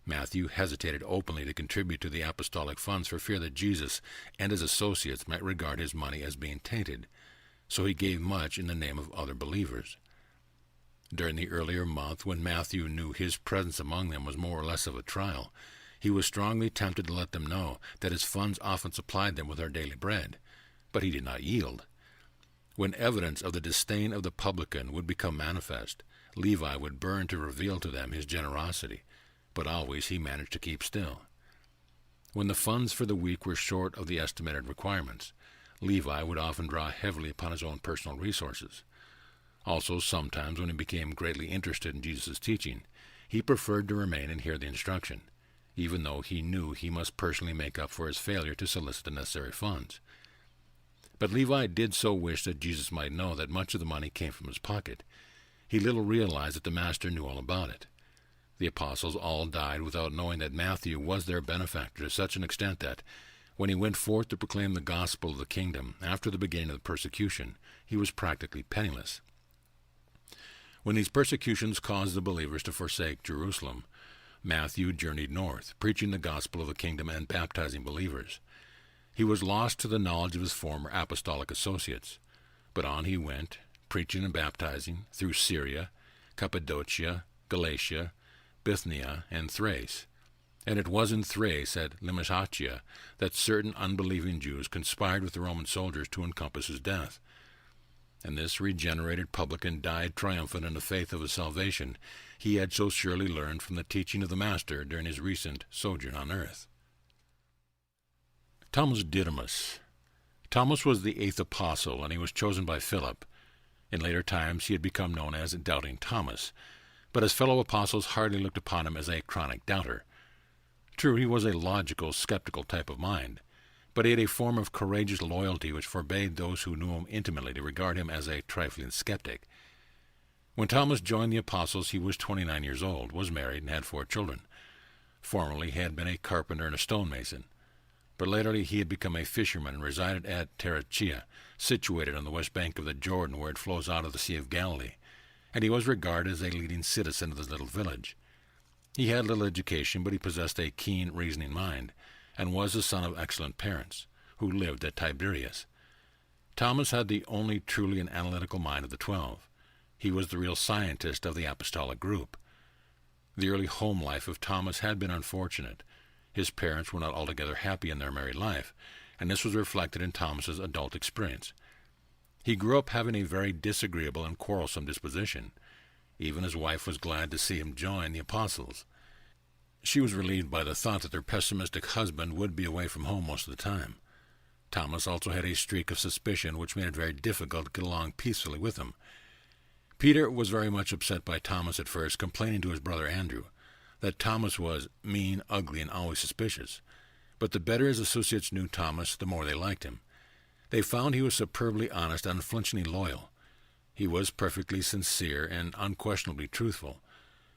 Matthew hesitated openly to contribute to the apostolic funds for fear that Jesus and his associates might regard his money as being tainted, so he gave much in the name of other believers. During the earlier month, when Matthew knew his presence among them was more or less of a trial, he was strongly tempted to let them know that his funds often supplied them with their daily bread, but he did not yield. When evidence of the disdain of the publican would become manifest, Levi would burn to reveal to them his generosity, but always he managed to keep still. When the funds for the week were short of the estimated requirements, Levi would often draw heavily upon his own personal resources. Also, sometimes when he became greatly interested in Jesus' teaching, he preferred to remain and hear the instruction, even though he knew he must personally make up for his failure to solicit the necessary funds. But Levi did so wish that Jesus might know that much of the money came from his pocket. He little realized that the Master knew all about it. The apostles all died without knowing that Matthew was their benefactor to such an extent that, when he went forth to proclaim the gospel of the kingdom after the beginning of the persecution, he was practically penniless. When these persecutions caused the believers to forsake Jerusalem, Matthew journeyed north, preaching the gospel of the kingdom and baptizing believers. He was lost to the knowledge of his former apostolic associates, but on he went, preaching and baptizing through Syria, Cappadocia, Galatia, Bithynia, and Thrace. And it was in Thrace, at Limashachia, that certain unbelieving Jews conspired with the Roman soldiers to encompass his death. And this regenerated publican died triumphant in the faith of his salvation he had so surely learned from the teaching of the Master during his recent sojourn on earth. Thomas Didymus. Thomas was the 8th apostle, and he was chosen by Philip. In later times he had become known as Doubting Thomas, but his fellow apostles hardly looked upon him as a chronic doubter. True, he was a logical, skeptical type of mind, but he had a form of courageous loyalty which forbade those who knew him intimately to regard him as a trifling skeptic. When Thomas joined the apostles, he was 29 years old, was married, and had 4 children. Formerly he had been a carpenter and a stonemason, but latterly he had become a fisherman and resided at Tarichea, situated on the west bank of the Jordan where it flows out of the Sea of Galilee, and he was regarded as a leading citizen of this little village. He had little education, but he possessed a keen, reasoning mind, and was the son of excellent parents, who lived at Tiberias. Thomas had the only truly an analytical mind of the 12. He was the real scientist of the apostolic group. The early home life of Thomas had been unfortunate. His parents were not altogether happy in their married life, and this was reflected in Thomas's adult experience. He grew up having a very disagreeable and quarrelsome disposition. Even his wife was glad to see him join the apostles. She was relieved by the thought that their pessimistic husband would be away from home most of the time. Thomas also had a streak of suspicion which made it very difficult to get along peacefully with him. Peter was very much upset by Thomas at first, complaining to his brother Andrew that Thomas was mean, ugly, and always suspicious. But the better his associates knew Thomas, the more they liked him. They found he was superbly honest and unflinchingly loyal. He was perfectly sincere and unquestionably truthful,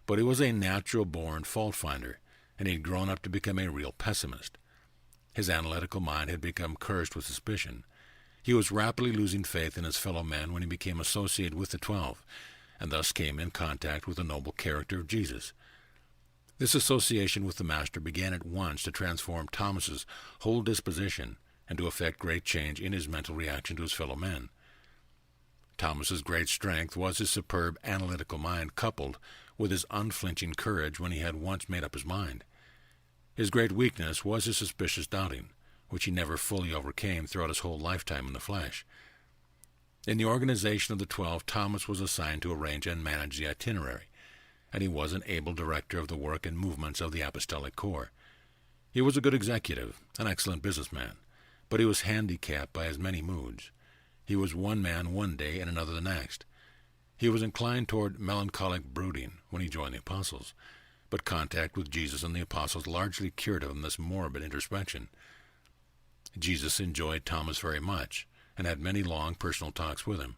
but he was a natural-born fault-finder, and he had grown up to become a real pessimist. His analytical mind had become cursed with suspicion. He was rapidly losing faith in his fellow men when he became associated with the 12, and thus came in contact with the noble character of Jesus. This association with the Master began at once to transform Thomas's whole disposition and to effect great change in his mental reaction to his fellow men. Thomas's great strength was his superb analytical mind coupled with his unflinching courage when he had once made up his mind. His great weakness was his suspicious doubting, which he never fully overcame throughout his whole lifetime in the flesh. In the organization of the 12, Thomas was assigned to arrange and manage the itinerary, and he was an able director of the work and movements of the Apostolic Corps. He was a good executive, an excellent businessman, but he was handicapped by his many moods. He was one man one day and another the next. He was inclined toward melancholic brooding when he joined the apostles, but contact with Jesus and the apostles largely cured him this morbid introspection. Jesus enjoyed Thomas very much, and had many long personal talks with him.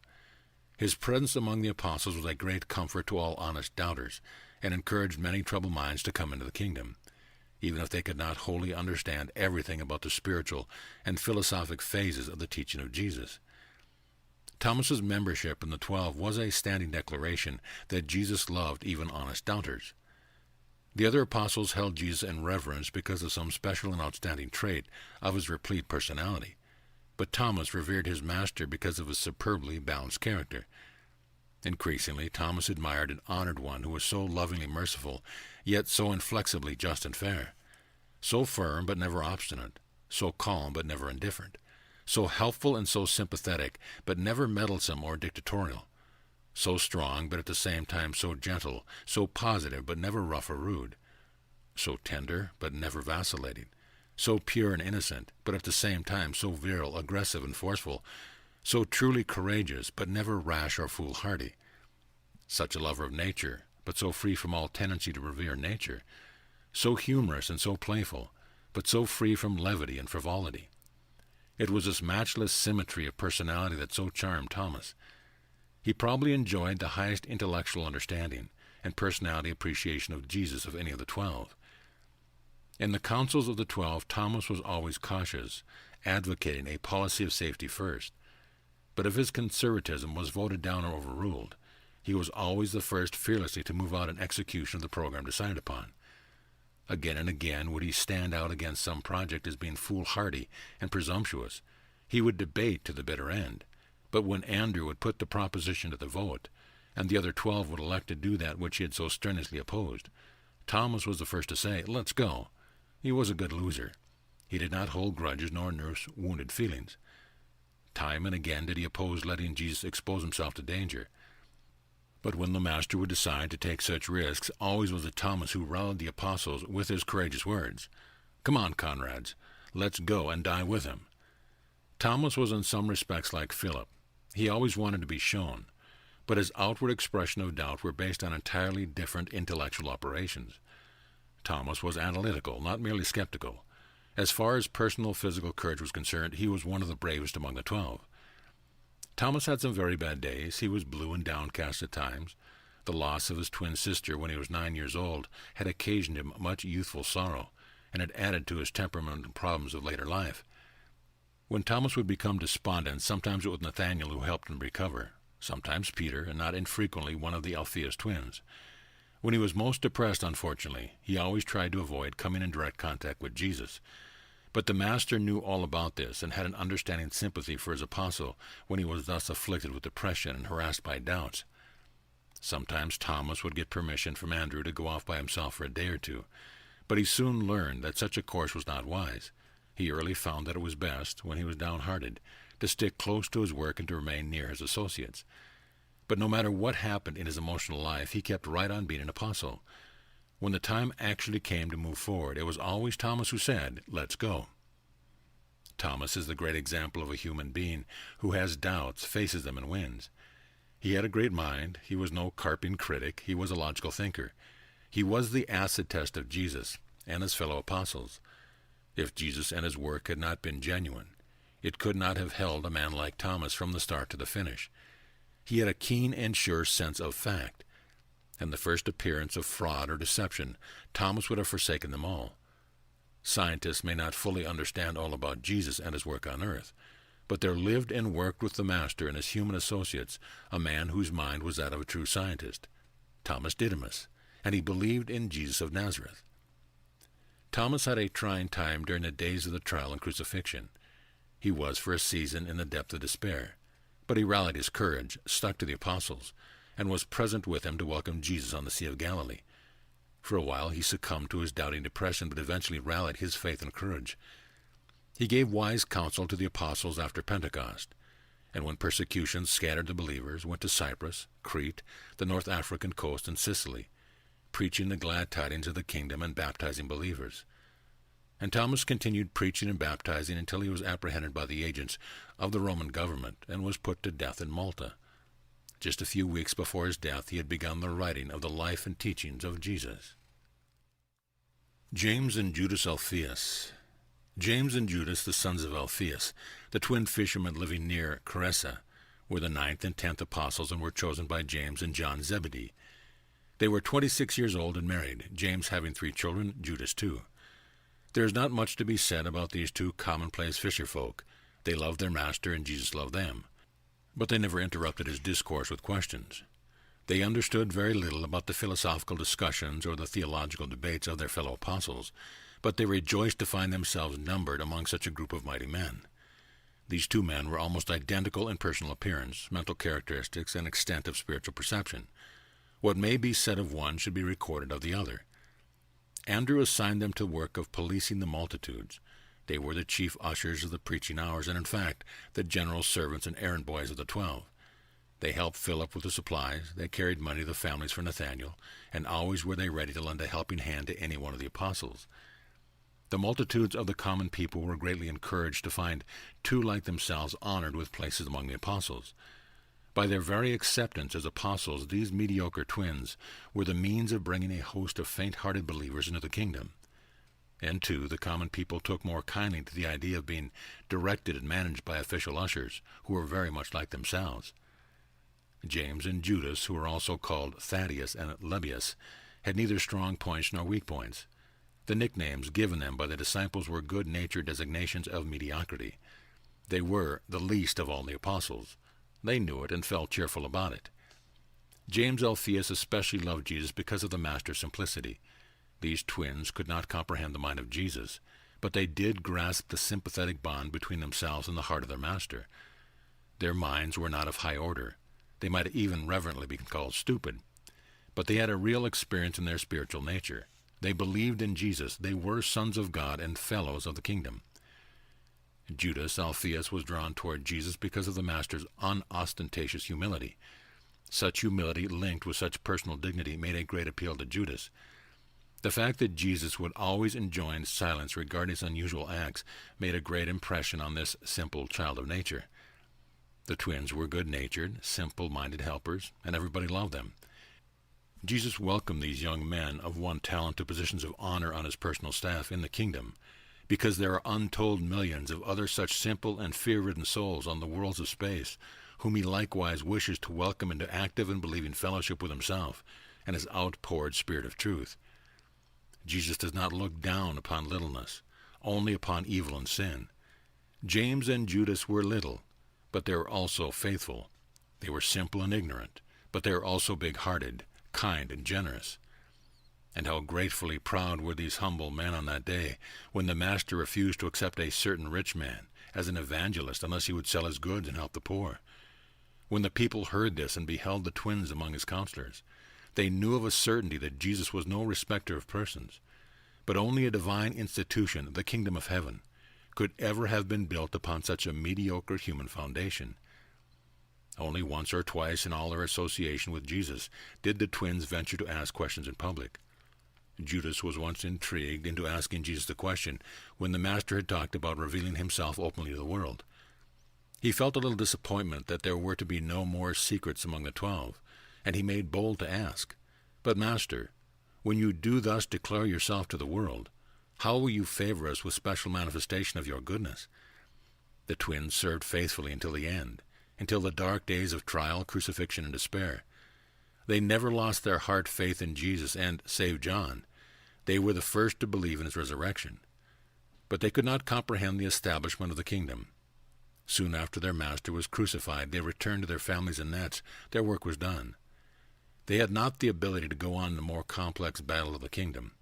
His presence among the apostles was a great comfort to all honest doubters, and encouraged many troubled minds to come into the kingdom, even if they could not wholly understand everything about the spiritual and philosophic phases of the teaching of Jesus. Thomas's membership in the 12 was a standing declaration that Jesus loved even honest doubters. The other apostles held Jesus in reverence because of some special and outstanding trait of his replete personality, but Thomas revered his master because of his superbly balanced character. Increasingly, Thomas admired and honored one who was so lovingly merciful, yet so inflexibly just and fair, so firm but never obstinate, so calm but never indifferent, so helpful and so sympathetic but never meddlesome or dictatorial, so strong but at the same time so gentle, so positive but never rough or rude, so tender but never vacillating, so pure and innocent, but at the same time so virile, aggressive, and forceful, so truly courageous, but never rash or foolhardy, such a lover of nature, but so free from all tendency to revere nature, so humorous and so playful, but so free from levity and frivolity. It was this matchless symmetry of personality that so charmed Thomas. He probably enjoyed the highest intellectual understanding and personality appreciation of Jesus of any of the 12. In the councils of the 12, Thomas was always cautious, advocating a policy of safety first. But if his conservatism was voted down or overruled, he was always the first fearlessly to move out in execution of the program decided upon. Again and again would he stand out against some project as being foolhardy and presumptuous. He would debate to the bitter end. But when Andrew would put the proposition to the vote, and the other 12 would elect to do that which he had so strenuously opposed, Thomas was the first to say, "Let's go." He was a good loser. He did not hold grudges nor nurse wounded feelings. Time and again did he oppose letting Jesus expose himself to danger. But when the Master would decide to take such risks, always was it Thomas who rallied the apostles with his courageous words, "Come on, comrades, let's go and die with him." Thomas was in some respects like Philip. He always wanted to be shown, but his outward expression of doubt were based on entirely different intellectual operations. Thomas was analytical, not merely skeptical. As far as personal physical courage was concerned, he was one of the bravest among the 12. Thomas had some very bad days. He was blue and downcast at times. The loss of his twin sister when he was 9 years old had occasioned him much youthful sorrow, and had added to his temperament and problems of later life. When Thomas would become despondent, sometimes it was Nathanael who helped him recover, sometimes Peter, and not infrequently one of the Alphaeus twins. When he was most depressed, unfortunately, he always tried to avoid coming in direct contact with Jesus. But the Master knew all about this and had an understanding sympathy for his apostle when he was thus afflicted with depression and harassed by doubts. Sometimes Thomas would get permission from Andrew to go off by himself for a day or two, but he soon learned that such a course was not wise. He early found that it was best, when he was downhearted, to stick close to his work and to remain near his associates. But no matter what happened in his emotional life, he kept right on being an apostle. When the time actually came to move forward, it was always Thomas who said, "Let's go." Thomas is the great example of a human being who has doubts, faces them, and wins. He had a great mind. He was no carping critic. He was a logical thinker. He was the acid test of Jesus and his fellow apostles. If Jesus and his work had not been genuine, it could not have held a man like Thomas from the start to the finish. He had a keen and sure sense of fact. And the first appearance of fraud or deception, Thomas would have forsaken them all. Scientists may not fully understand all about Jesus and his work on earth, but there lived and worked with the Master and his human associates a man whose mind was that of a true scientist, Thomas Didymus, and he believed in Jesus of Nazareth. Thomas had a trying time during the days of the trial and crucifixion. He was for a season in the depth of despair, but he rallied his courage, stuck to the apostles, and was present with them to welcome Jesus on the Sea of Galilee. For a while he succumbed to his doubting depression, but eventually rallied his faith and courage. He gave wise counsel to the apostles after Pentecost. and when persecution scattered the believers, went to Cyprus, Crete, the North African coast, and Sicily, preaching the glad tidings of the kingdom and baptizing believers. And Thomas continued preaching and baptizing until he was apprehended by the agents of the Roman government and was put to death in Malta. Just a few weeks before his death, he had begun the writing of the life and teachings of Jesus. James and Judas Alphaeus. James and Judas, the sons of Alphaeus, the twin fishermen living near Cressa, were the 9th and 10th apostles and were chosen by James and John Zebedee. They were 26 years old and married, James having 3 children, Judas 2. There is not much to be said about these 2 commonplace fisherfolk. They loved their master and Jesus loved them. But they never interrupted his discourse with questions. They understood very little about the philosophical discussions or the theological debates of their fellow apostles, but they rejoiced to find themselves numbered among such a group of mighty men. These 2 men were almost identical in personal appearance, mental characteristics, and extent of spiritual perception. What may be said of one should be recorded of the other. Andrew assigned them to the work of policing the multitudes. They were the chief ushers of the preaching hours, and in fact, the general servants and errand boys of the 12. They helped Philip with the supplies, they carried money to the families for Nathanael, and always were they ready to lend a helping hand to any one of the apostles. The multitudes of the common people were greatly encouraged to find 2 like themselves honored with places among the apostles. By their very acceptance as apostles, these mediocre twins were the means of bringing a host of faint-hearted believers into the kingdom. And, too, the common people took more kindly to the idea of being directed and managed by official ushers, who were very much like themselves. James and Judas, who were also called Thaddeus and Lebbaeus, had neither strong points nor weak points. The nicknames given them by the disciples were good-natured designations of mediocrity. They were the least of all the apostles. They knew it and felt cheerful about it. James Alphaeus especially loved Jesus because of the Master's simplicity. These twins could not comprehend the mind of Jesus, but they did grasp the sympathetic bond between themselves and the heart of their Master. Their minds were not of high order. They might even reverently be called stupid, but they had a real experience in their spiritual nature. They believed in Jesus. They were sons of God and fellows of the kingdom. Judas Alphaeus was drawn toward Jesus because of the Master's unostentatious humility. Such humility linked with such personal dignity made a great appeal to Judas. The fact that Jesus would always enjoin silence regarding his unusual acts made a great impression on this simple child of nature. The twins were good-natured, simple-minded helpers, and everybody loved them. Jesus welcomed these young men of one talent to positions of honor on his personal staff in the kingdom, because there are untold millions of other such simple and fear-ridden souls on the worlds of space, whom he likewise wishes to welcome into active and believing fellowship with himself and his outpoured Spirit of truth. Jesus does not look down upon littleness, only upon evil and sin. James and Judas were little, but they were also faithful. They were simple and ignorant, but they were also big-hearted, kind, and generous. And how gratefully proud were these humble men on that day, when the Master refused to accept a certain rich man as an evangelist unless he would sell his goods and help the poor. When the people heard this and beheld the twins among his counselors, they knew of a certainty that Jesus was no respecter of persons, but only a divine institution, the kingdom of heaven, could ever have been built upon such a mediocre human foundation. Only once or twice in all their association with Jesus did the twins venture to ask questions in public. Judas was once intrigued into asking Jesus the question when the Master had talked about revealing himself openly to the world. He felt a little disappointment that there were to be no more secrets among the 12, and he made bold to ask, "But, Master, when you do thus declare yourself to the world, how will you favor us with special manifestation of your goodness?" The twins served faithfully until the end, until the dark days of trial, crucifixion, and despair. They never lost their heart faith in Jesus, and, save John, they were the first to believe in his resurrection. But they could not comprehend the establishment of the kingdom. Soon after their Master was crucified, they returned to their families and nets. Their work was done. They had not the ability to go on in the more complex battle of the kingdom,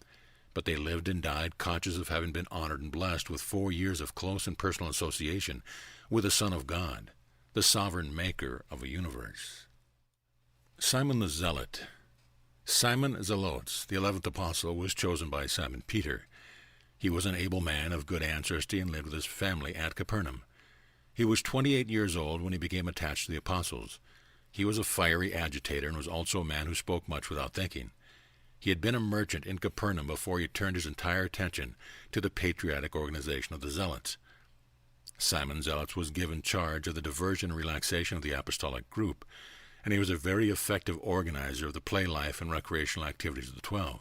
but they lived and died conscious of having been honored and blessed with 4 years of close and personal association with the Son of God, the sovereign maker of a universe. Simon the Zealot. Simon Zelotes, the 11th apostle, was chosen by Simon Peter. He was an able man of good ancestry and lived with his family at Capernaum. He was 28 years old when he became attached to the apostles. He was a fiery agitator and was also a man who spoke much without thinking. He had been a merchant in Capernaum before he turned his entire attention to the patriotic organization of the Zealots. Simon Zealots was given charge of the diversion and relaxation of the apostolic group, and he was a very effective organizer of the play life and recreational activities of the 12.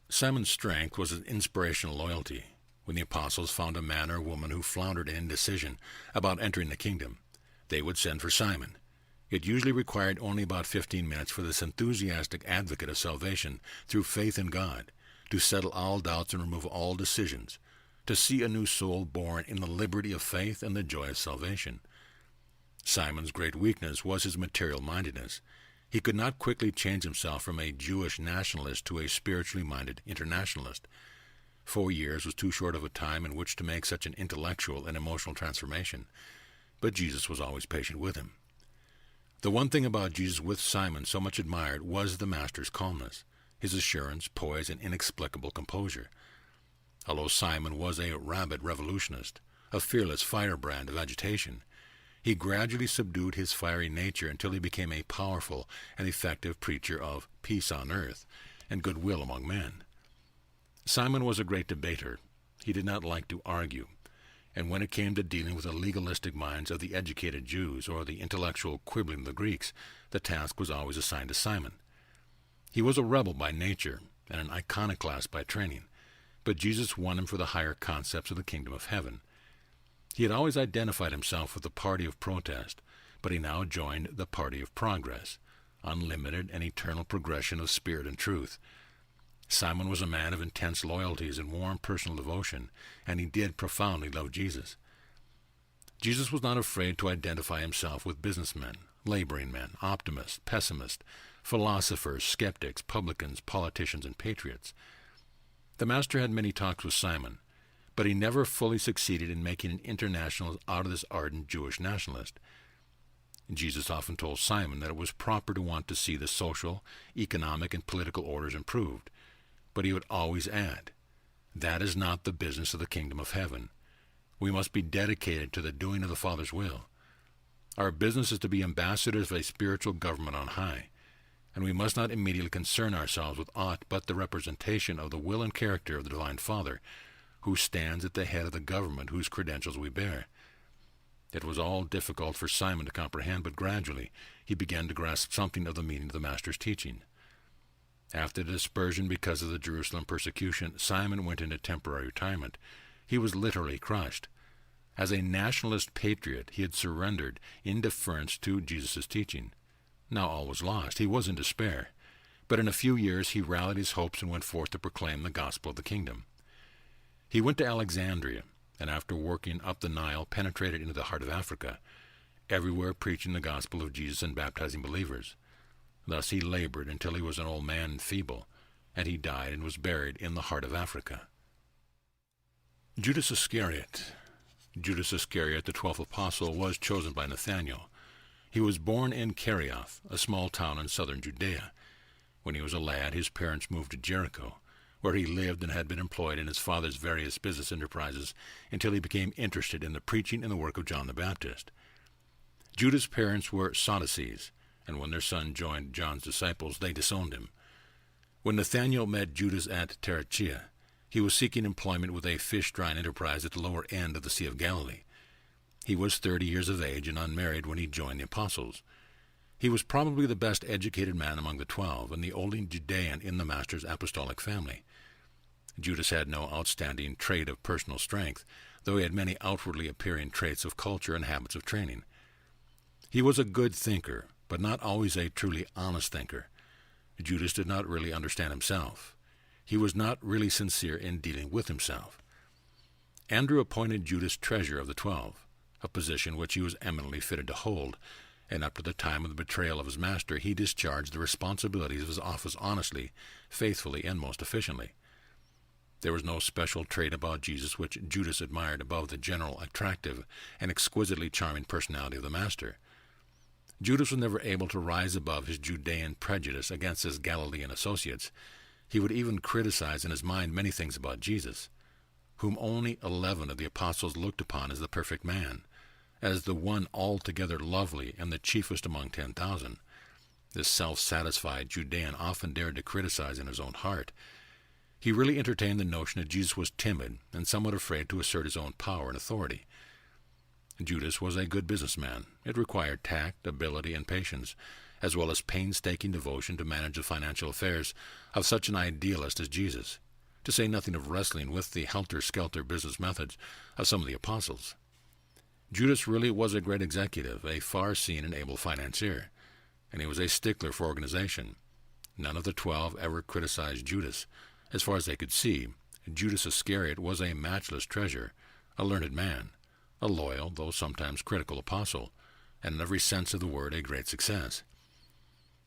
Simon's strength was his inspirational loyalty. When the apostles found a man or woman who floundered in indecision about entering the kingdom, they would send for Simon. It usually required only about 15 minutes for this enthusiastic advocate of salvation through faith in God to settle all doubts and remove all decisions, to see a new soul born in the liberty of faith and the joy of salvation. Simon's great weakness was his material mindedness. He could not quickly change himself from a Jewish nationalist to a spiritually minded internationalist. 4 years was too short of a time in which to make such an intellectual and emotional transformation, but Jesus was always patient with him. The one thing about Jesus with Simon so much admired was the Master's calmness, his assurance, poise, and inexplicable composure. Although Simon was a rabid revolutionist, a fearless firebrand of agitation, he gradually subdued his fiery nature until he became a powerful and effective preacher of peace on earth and goodwill among men. Simon was a great debater. He did not like to argue, and when it came to dealing with the legalistic minds of the educated Jews or the intellectual quibbling of the Greeks, the task was always assigned to Simon. He was a rebel by nature and an iconoclast by training, but Jesus won him for the higher concepts of the kingdom of heaven. He had always identified himself with the party of protest, but he now joined the party of progress, unlimited and eternal progression of spirit and truth. Simon was a man of intense loyalties and warm personal devotion, and he did profoundly love Jesus. Jesus was not afraid to identify himself with businessmen, laboring men, optimists, pessimists, philosophers, skeptics, publicans, politicians, and patriots. The Master had many talks with Simon, but he never fully succeeded in making an internationalist out of this ardent Jewish nationalist. Jesus often told Simon that it was proper to want to see the social, economic, and political orders improved, but he would always add, "That is not the business of the kingdom of heaven. We must be dedicated to the doing of the Father's will. Our business is to be ambassadors of a spiritual government on high, and we must not immediately concern ourselves with aught but the representation of the will and character of the Divine Father, who stands at the head of the government whose credentials we bear." It was all difficult for Simon to comprehend, but gradually he began to grasp something of the meaning of the Master's teaching. After the dispersion because of the Jerusalem persecution, Simon went into temporary retirement. He was literally crushed. As a nationalist patriot, he had surrendered in deference to Jesus' teaching. Now all was lost. He was in despair. But in a few years he rallied his hopes and went forth to proclaim the gospel of the kingdom. He went to Alexandria, and after working up the Nile, penetrated into the heart of Africa, everywhere preaching the gospel of Jesus and baptizing believers. Thus he labored until he was an old man and feeble, and he died and was buried in the heart of Africa. Judas Iscariot. Judas Iscariot, the 12th apostle, was chosen by Nathanael. He was born in Kerioth, a small town in southern Judea. When he was a lad, his parents moved to Jericho, where he lived and had been employed in his father's various business enterprises until he became interested in the preaching and the work of John the Baptist. Judas' parents were Sadducees, and when their son joined John's disciples, they disowned him. When Nathanael met Judas at Tarichea, he was seeking employment with a fish-drying enterprise at the lower end of the Sea of Galilee. He was 30 years of age and unmarried when he joined the apostles. He was probably the best educated man among the 12 and the only Judean in the Master's apostolic family. Judas had no outstanding trait of personal strength, though he had many outwardly appearing traits of culture and habits of training. He was a good thinker, but not always a truly honest thinker. Judas did not really understand himself. He was not really sincere in dealing with himself. Andrew appointed Judas treasurer of the 12, a position which he was eminently fitted to hold, and up to the time of the betrayal of his master he discharged the responsibilities of his office honestly, faithfully, and most efficiently. There was no special trait about Jesus which Judas admired above the general attractive and exquisitely charming personality of the Master. Judas was never able to rise above his Judean prejudice against his Galilean associates. He would even criticize in his mind many things about Jesus, whom only 11 of the apostles looked upon as the perfect man, as the one altogether lovely and the chiefest among 10,000. This self-satisfied Judean often dared to criticize in his own heart. He really entertained the notion that Jesus was timid and somewhat afraid to assert his own power and authority. Judas was a good businessman. It required tact, ability, and patience, as well as painstaking devotion to manage the financial affairs of such an idealist as Jesus, to say nothing of wrestling with the helter-skelter business methods of some of the apostles. Judas really was a great executive, a far-seeing and able financier, and he was a stickler for organization. None of the 12 ever criticized Judas. As far as they could see, Judas Iscariot was a matchless treasure, a learned man, a loyal, though sometimes critical apostle, and in every sense of the word a great success.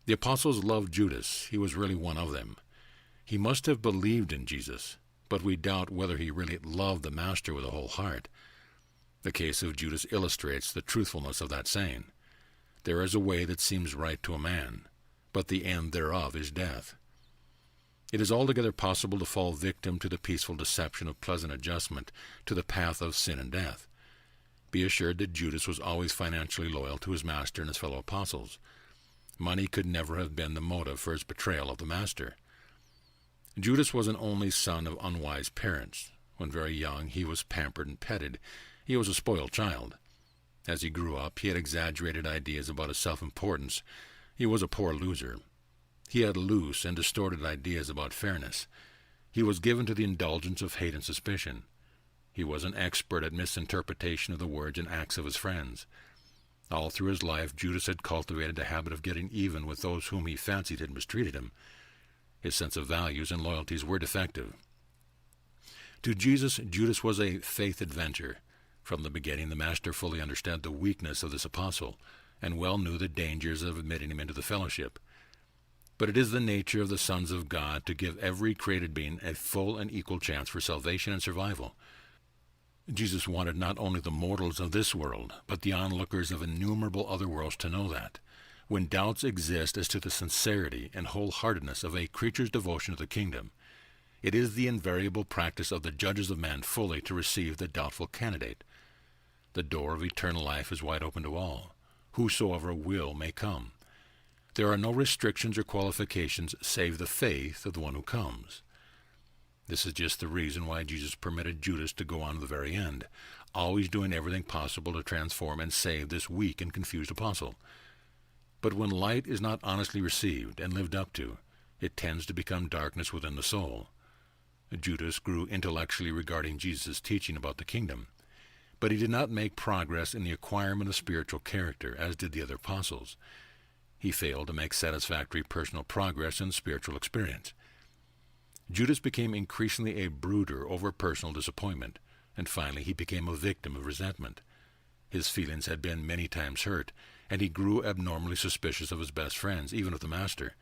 The apostles loved Judas. He was really one of them. He must have believed in Jesus, but we doubt whether he really loved the Master with a whole heart. The case of Judas illustrates the truthfulness of that saying. There is a way that seems right to a man, but the end thereof is death. It is altogether possible to fall victim to the peaceful deception of pleasant adjustment to the path of sin and death. Be assured that Judas was always financially loyal to his master and his fellow apostles. Money could never have been the motive for his betrayal of the master. Judas was an only son of unwise parents. When very young, he was pampered and petted. He was a spoiled child. As he grew up, he had exaggerated ideas about his self-importance. He was a poor loser. He had loose and distorted ideas about fairness. He was given to the indulgence of hate and suspicion. He was an expert at misinterpretation of the words and acts of his friends. All through his life, Judas had cultivated the habit of getting even with those whom he fancied had mistreated him. His sense of values and loyalties were defective. To Jesus, Judas was a faith adventure. From the beginning, the Master fully understood the weakness of this apostle, and well knew the dangers of admitting him into the fellowship. But it is the nature of the sons of God to give every created being a full and equal chance for salvation and survival. Jesus wanted not only the mortals of this world, but the onlookers of innumerable other worlds to know that, when doubts exist as to the sincerity and wholeheartedness of a creature's devotion to the kingdom, it is the invariable practice of the judges of man fully to receive the doubtful candidate. The door of eternal life is wide open to all. Whosoever will may come. There are no restrictions or qualifications save the faith of the one who comes. This is just the reason why Jesus permitted Judas to go on to the very end, always doing everything possible to transform and save this weak and confused apostle. But when light is not honestly received and lived up to, it tends to become darkness within the soul. Judas grew intellectually regarding Jesus' teaching about the kingdom, but he did not make progress in the acquirement of spiritual character, as did the other apostles. He failed to make satisfactory personal progress in spiritual experience. Judas became increasingly a brooder over personal disappointment, and finally he became a victim of resentment. His feelings had been many times hurt, and he grew abnormally suspicious of his best friends, even of the Master.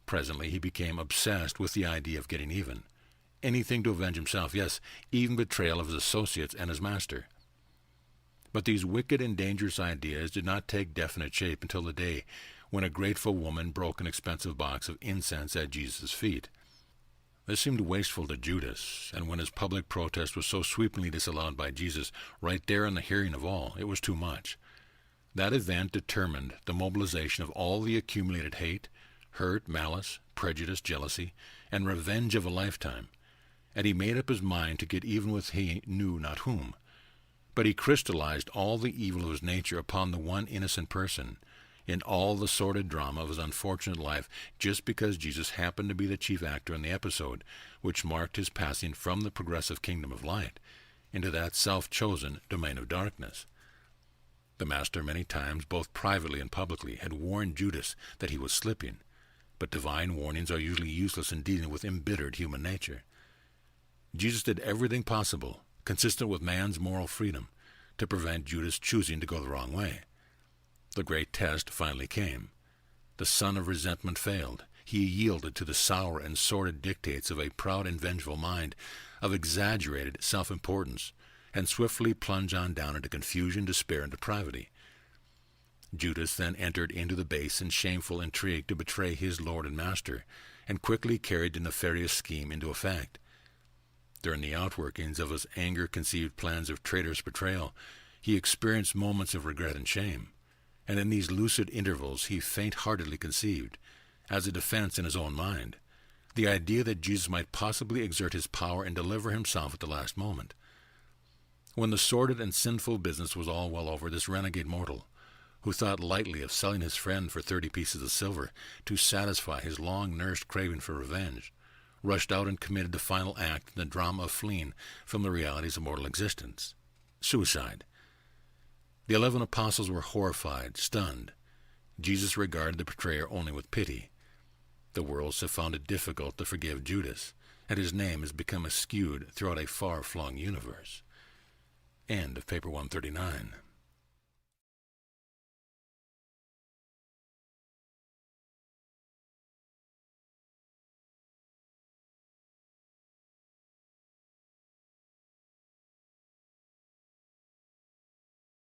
Presently he became obsessed with the idea of getting even. Anything to avenge himself, yes, even betrayal of his associates and his Master. But these wicked and dangerous ideas did not take definite shape until the day when a grateful woman broke an expensive box of incense at Jesus' feet. This seemed wasteful to Judas, and when his public protest was so sweepingly disallowed by Jesus, right there in the hearing of all, it was too much. That event determined the mobilization of all the accumulated hate, hurt, malice, prejudice, jealousy, and revenge of a lifetime, and he made up his mind to get even with he knew not whom. But he crystallized all the evil of his nature upon the one innocent person, in all the sordid drama of his unfortunate life, just because Jesus happened to be the chief actor in the episode which marked his passing from the progressive kingdom of light into that self-chosen domain of darkness. The Master many times, both privately and publicly, had warned Judas that he was slipping, but divine warnings are usually useless in dealing with embittered human nature. Jesus did everything possible, consistent with man's moral freedom, to prevent Judas choosing to go the wrong way. The great test finally came. The son of resentment failed. He yielded to the sour and sordid dictates of a proud and vengeful mind, of exaggerated self-importance, and swiftly plunged on down into confusion, despair, and depravity. Judas then entered into the base and shameful intrigue to betray his Lord and Master, and quickly carried the nefarious scheme into effect. During the outworkings of his anger-conceived plans of traitorous betrayal, He experienced moments of regret and shame, and in these lucid intervals he faint-heartedly conceived, as a defense in his own mind, the idea that Jesus might possibly exert his power and deliver himself at the last moment. When the sordid and sinful business was all well over, this renegade mortal, who thought lightly of selling his friend for 30 pieces of silver to satisfy his long-nursed craving for revenge, rushed out and committed the final act in the drama of fleeing from the realities of mortal existence: suicide. The 11 apostles were horrified, stunned. Jesus regarded the betrayer only with pity. The worlds have found it difficult to forgive Judas, and his name has become eschewed throughout a far-flung universe. End of paper 139.